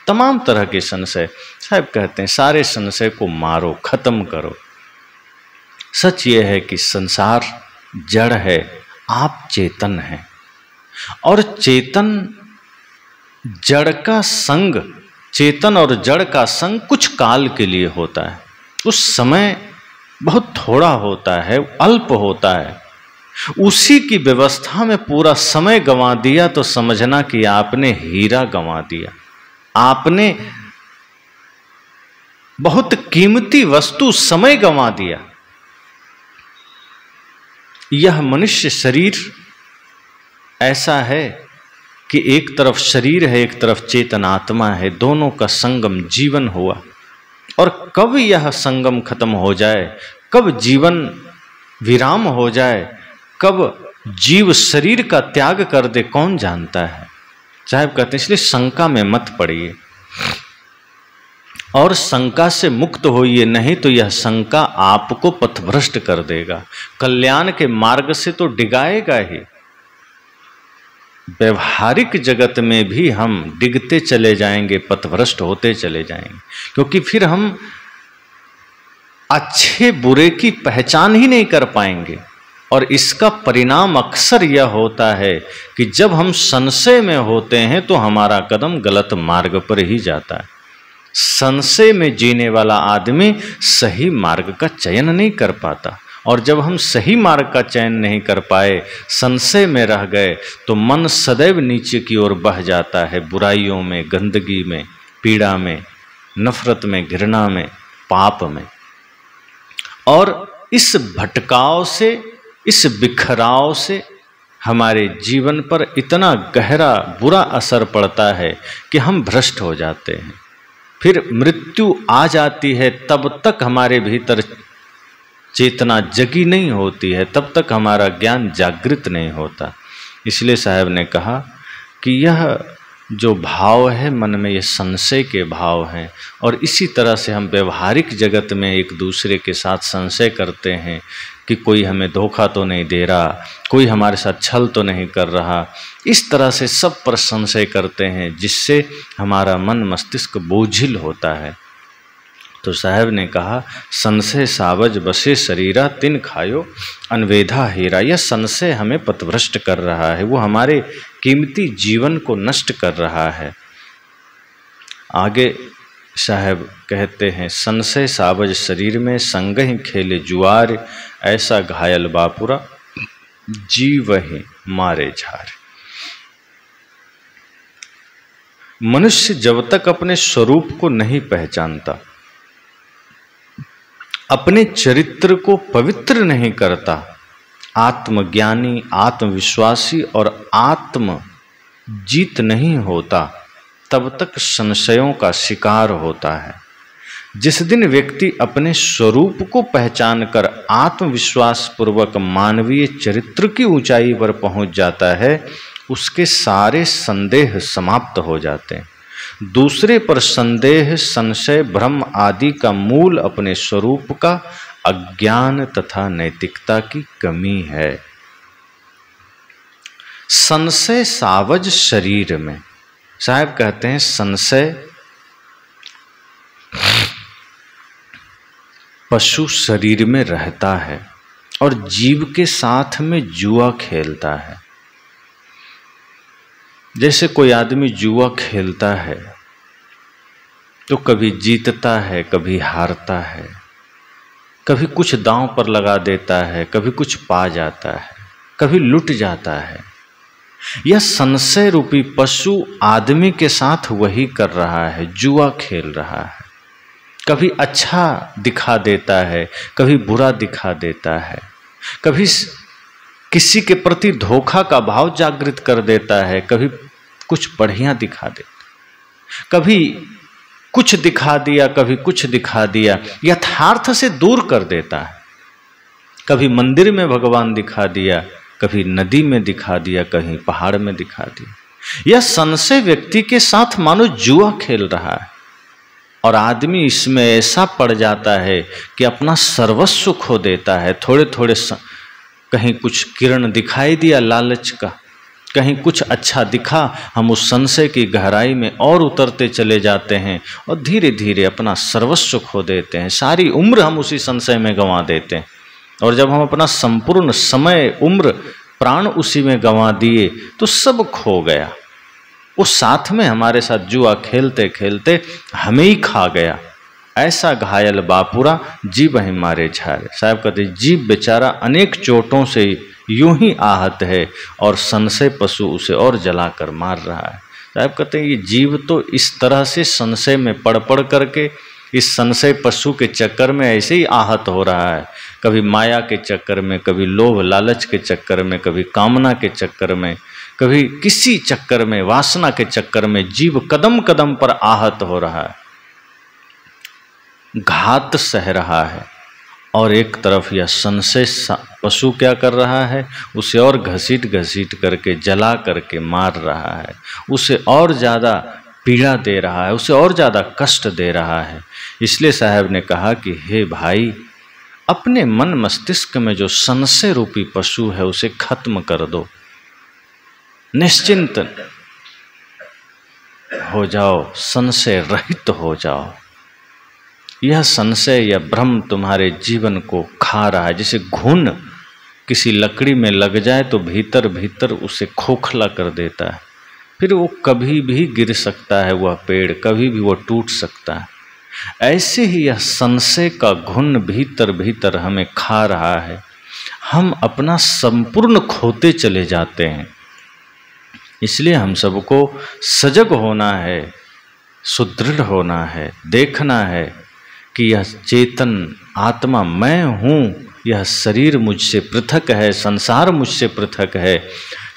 तमाम तरह के संशय। साहब कहते हैं सारे संशय को मारो, खत्म करो। सच ये है कि संसार जड़ है, आप चेतन हैं, और चेतन जड़ का संग, चेतन और जड़ का संग कुछ काल के लिए होता है। उस समय बहुत थोड़ा होता है, अल्प होता है। उसी की व्यवस्था में पूरा समय गंवा दिया तो समझना कि आपने हीरा गंवा दिया, आपने बहुत कीमती वस्तु समय गंवा दिया। यह मनुष्य शरीर ऐसा है कि एक तरफ शरीर है, एक तरफ चेतनात्मा है, दोनों का संगम जीवन हुआ। और कब यह संगम खत्म हो जाए, कब जीवन विराम हो जाए, कब जीव शरीर का त्याग कर दे, कौन जानता है। साहब कहते हैं इसलिए शंका में मत पड़िए और शंका से मुक्त होइए, नहीं तो यह शंका आपको पथभ्रष्ट कर देगा, कल्याण के मार्ग से तो डिगाएगा ही। व्यवहारिक जगत में भी हम डिगते चले जाएंगे, पथभ्रष्ट होते चले जाएंगे, क्योंकि फिर हम अच्छे बुरे की पहचान ही नहीं कर पाएंगे। और इसका परिणाम अक्सर यह होता है कि जब हम संशय में होते हैं तो हमारा कदम गलत मार्ग पर ही जाता है। संशय में जीने वाला आदमी सही मार्ग का चयन नहीं कर पाता, और जब हम सही मार्ग का चयन नहीं कर पाए, संशय में रह गए, तो मन सदैव नीचे की ओर बह जाता है, बुराइयों में, गंदगी में, पीड़ा में, नफरत में, घृणा में, पाप में। और इस भटकाव से, इस बिखराव से हमारे जीवन पर इतना गहरा बुरा असर पड़ता है कि हम भ्रष्ट हो जाते हैं। फिर मृत्यु आ जाती है, तब तक हमारे भीतर चेतना जगी नहीं होती है, तब तक हमारा ज्ञान जागृत नहीं होता। इसलिए साहब ने कहा कि यह जो भाव है मन में, ये संशय के भाव हैं। और इसी तरह से हम व्यवहारिक जगत में एक दूसरे के साथ संशय करते हैं कि कोई हमें धोखा तो नहीं दे रहा, कोई हमारे साथ छल तो नहीं कर रहा। इस तरह से सब पर संशय करते हैं, जिससे हमारा मन मस्तिष्क बोझिल होता है। तो साहब ने कहा संशय सावज बसे शरीरा, तिन खायो अनवेधा हीरा। यह संशय हमें पथभ्रष्ट कर रहा है, वो हमारे कीमती जीवन को नष्ट कर रहा है। आगे साहब कहते हैं संशय सावज शरीर में, संगहि खेले जुआर, ऐसा घायल बापुरा जीव ही मारे झार। मनुष्य जब तक अपने स्वरूप को नहीं पहचानता, अपने चरित्र को पवित्र नहीं करता, आत्मज्ञानी, आत्मविश्वासी और आत्म जीत नहीं होता, तब तक संशयों का शिकार होता है। जिस दिन व्यक्ति अपने स्वरूप को पहचान कर आत्मविश्वास पूर्वक मानवीय चरित्र की ऊंचाई पर पहुंच जाता है, उसके सारे संदेह समाप्त हो जाते हैं। दूसरे पर संदेह, संशय, भ्रम आदि का मूल अपने स्वरूप का अज्ञान तथा नैतिकता की कमी है। संशय सावज शरीर में, साहब कहते हैं संशय पशु शरीर में रहता है और जीव के साथ में जुआ खेलता है। जैसे कोई आदमी जुआ खेलता है तो कभी जीतता है, कभी हारता है, कभी कुछ दांव पर लगा देता है, कभी कुछ पा जाता है, कभी लुट जाता है। यह संशय रूपी पशु आदमी के साथ वही कर रहा है, जुआ खेल रहा है। कभी अच्छा दिखा देता है, कभी बुरा दिखा देता है, कभी किसी के प्रति धोखा का भाव जागृत कर देता है, कभी कुछ बढ़िया दिखा देता, कभी कुछ दिखा दिया, कभी कुछ दिखा दिया, यथार्थ से दूर कर देता है। कभी मंदिर में भगवान दिखा दिया, कभी नदी में दिखा दिया, कहीं पहाड़ में दिखा दिया। यह संशय व्यक्ति के साथ मानो जुआ खेल रहा है और आदमी इसमें ऐसा पड़ जाता है कि अपना सर्वस्व खो देता है। थोड़े थोड़े कहीं कुछ किरण दिखाई दिया लालच का, कहीं कुछ अच्छा दिखा, हम उस संशय की गहराई में और उतरते चले जाते हैं और धीरे धीरे अपना सर्वस्व खो देते हैं। सारी उम्र हम उसी संशय में गंवा देते हैं और जब हम अपना संपूर्ण समय, उम्र, प्राण उसी में गंवा दिए तो सब खो गया। उस साथ में हमारे साथ जुआ खेलते खेलते हमें ही खा गया। ऐसा घायल बापुरा जीव ही मारे झारे। साहब कहते जीव बेचारा अनेक चोटों से यूं ही आहत है और संशय पशु उसे और जलाकर मार रहा है। साहब कहते हैं ये जीव तो इस तरह से संशय में पड़ पड़ करके इस संशय पशु के चक्कर में ऐसे ही आहत हो रहा है। कभी माया के चक्कर में, कभी लोभ लालच के चक्कर में, कभी कामना के चक्कर में, कभी किसी चक्कर में, वासना के चक्कर में जीव कदम कदम पर आहत हो रहा है, घात सह रहा है। और एक तरफ यह संशय पशु क्या कर रहा है, उसे और घसीट घसीट करके जला करके मार रहा है, उसे और ज़्यादा पीड़ा दे रहा है, उसे और ज़्यादा कष्ट दे रहा है। इसलिए साहब ने कहा कि हे भाई, अपने मन मस्तिष्क में जो संशय रूपी पशु है उसे खत्म कर दो, निश्चिंत हो जाओ, संशय रहित हो जाओ। यह संशय या भ्रम तुम्हारे जीवन को खा रहा है। जैसे घुन किसी लकड़ी में लग जाए तो भीतर भीतर उसे खोखला कर देता है, फिर वो कभी भी गिर सकता है, वह पेड़ कभी भी वो टूट सकता है। ऐसे ही यह संशय का घुन भीतर भीतर हमें खा रहा है, हम अपना संपूर्ण खोते चले जाते हैं। इसलिए हम सबको सजग होना है, सुदृढ़ होना है, देखना है कि यह चेतन आत्मा मैं हूँ, यह शरीर मुझसे पृथक है, संसार मुझसे पृथक है।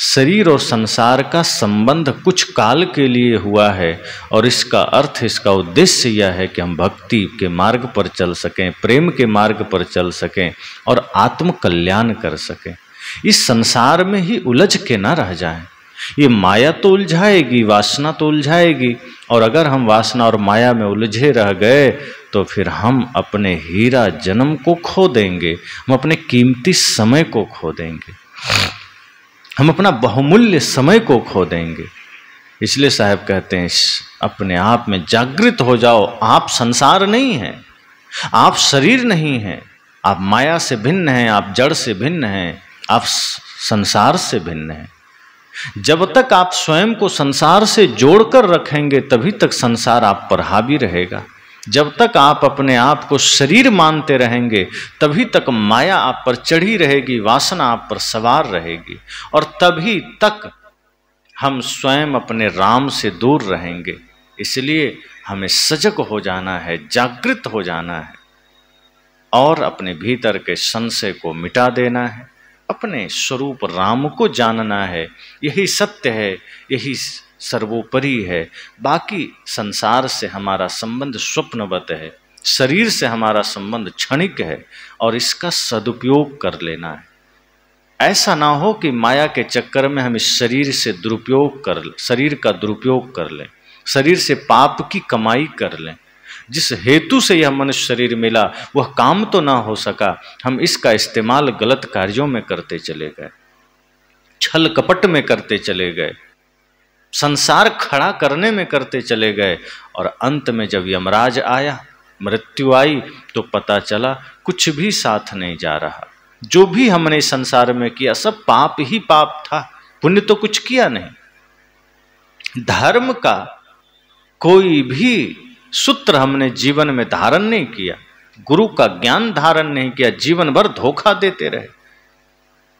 शरीर और संसार का संबंध कुछ काल के लिए हुआ है और इसका अर्थ, इसका उद्देश्य यह है कि हम भक्ति के मार्ग पर चल सकें, प्रेम के मार्ग पर चल सकें और आत्म कल्याण कर सकें। इस संसार में ही उलझ के ना रह जाएं। ये माया तो उलझाएगी, वासना तो उलझाएगी, और अगर हम वासना और माया में उलझे रह गए तो फिर हम अपने हीरा जन्म को खो देंगे, हम अपने कीमती समय को खो देंगे, हम अपना बहुमूल्य समय को खो देंगे। इसलिए साहब कहते हैं अपने आप में जागृत हो जाओ। आप संसार नहीं हैं, आप शरीर नहीं हैं, आप माया से भिन्न हैं, आप जड़ से भिन्न हैं, आप संसार से भिन्न हैं। जब तक आप स्वयं को संसार से जोड़कर रखेंगे तभी तक संसार आप पर हावी रहेगा। जब तक आप अपने आप को शरीर मानते रहेंगे तभी तक माया आप पर चढ़ी रहेगी, वासना आप पर सवार रहेगी, और तभी तक हम स्वयं अपने राम से दूर रहेंगे। इसलिए हमें सजग हो जाना है, जागृत हो जाना है और अपने भीतर के संशय को मिटा देना है, अपने स्वरूप राम को जानना है। यही सत्य है, यही सर्वोपरि है। बाकी संसार से हमारा संबंध स्वप्नवत है, शरीर से हमारा संबंध क्षणिक है और इसका सदुपयोग कर लेना है। ऐसा ना हो कि माया के चक्कर में हम इस शरीर से शरीर का दुरुपयोग कर लें। शरीर से पाप की कमाई कर लें। जिस हेतु से यह मनुष्य शरीर मिला वह काम तो ना हो सका, हम इसका इस्तेमाल गलत कार्यों में करते चले गए, छल कपट में करते चले गए, संसार खड़ा करने में करते चले गए, और अंत में जब यमराज आया, मृत्यु आई, तो पता चला कुछ भी साथ नहीं जा रहा। जो भी हमने संसार में किया सब पाप ही पाप था, पुण्य तो कुछ किया नहीं। धर्म का कोई भी सूत्र हमने जीवन में धारण नहीं किया, गुरु का ज्ञान धारण नहीं किया, जीवन भर धोखा देते रहे।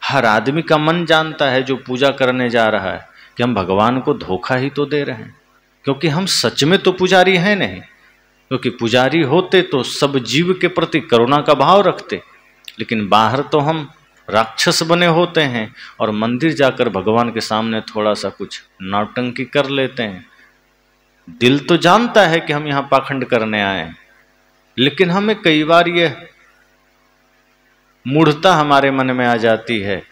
हर आदमी का मन जानता है जो पूजा करने जा रहा है कि हम भगवान को धोखा ही तो दे रहे हैं, क्योंकि हम सच में तो पुजारी हैं नहीं। क्योंकि पुजारी होते तो सब जीव के प्रति करुणा का भाव रखते, लेकिन बाहर तो हम राक्षस बने होते हैं और मंदिर जाकर भगवान के सामने थोड़ा सा कुछ नौटंकी कर लेते हैं। दिल तो जानता है कि हम यहाँ पाखंड करने आए हैं, लेकिन हमें कई बार यह मूढ़ता हमारे मन में आ जाती है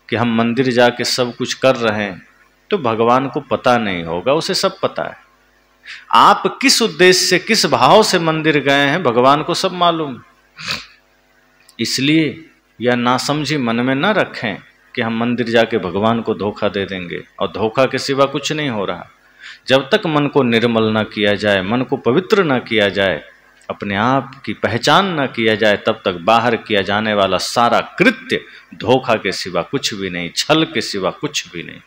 कि हम मंदिर जाके सब कुछ कर रहे हैं, तो भगवान को पता नहीं होगा, उसे सब पता है। आप किस उद्देश्य से, किस भाव से मंदिर गए हैं, भगवान को सब मालूम। इसलिए यह नासमझी मन में न रखें कि हम मंदिर जाके भगवान को धोखा दे देंगे, और धोखा के सिवा कुछ नहीं हो रहा। जब तक मन को निर्मल न किया जाए, मन को पवित्र न किया जाए, अपने आप की पहचान न किया जाए, तब तक बाहर किया जाने वाला सारा कृत्य धोखा के सिवा कुछ भी नहीं, छल के सिवा कुछ भी नहीं।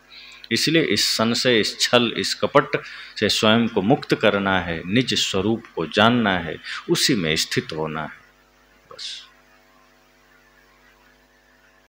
इसलिए इस संशय, इस छल, इस कपट से स्वयं को मुक्त करना है, निज स्वरूप को जानना है, उसी में स्थित होना है।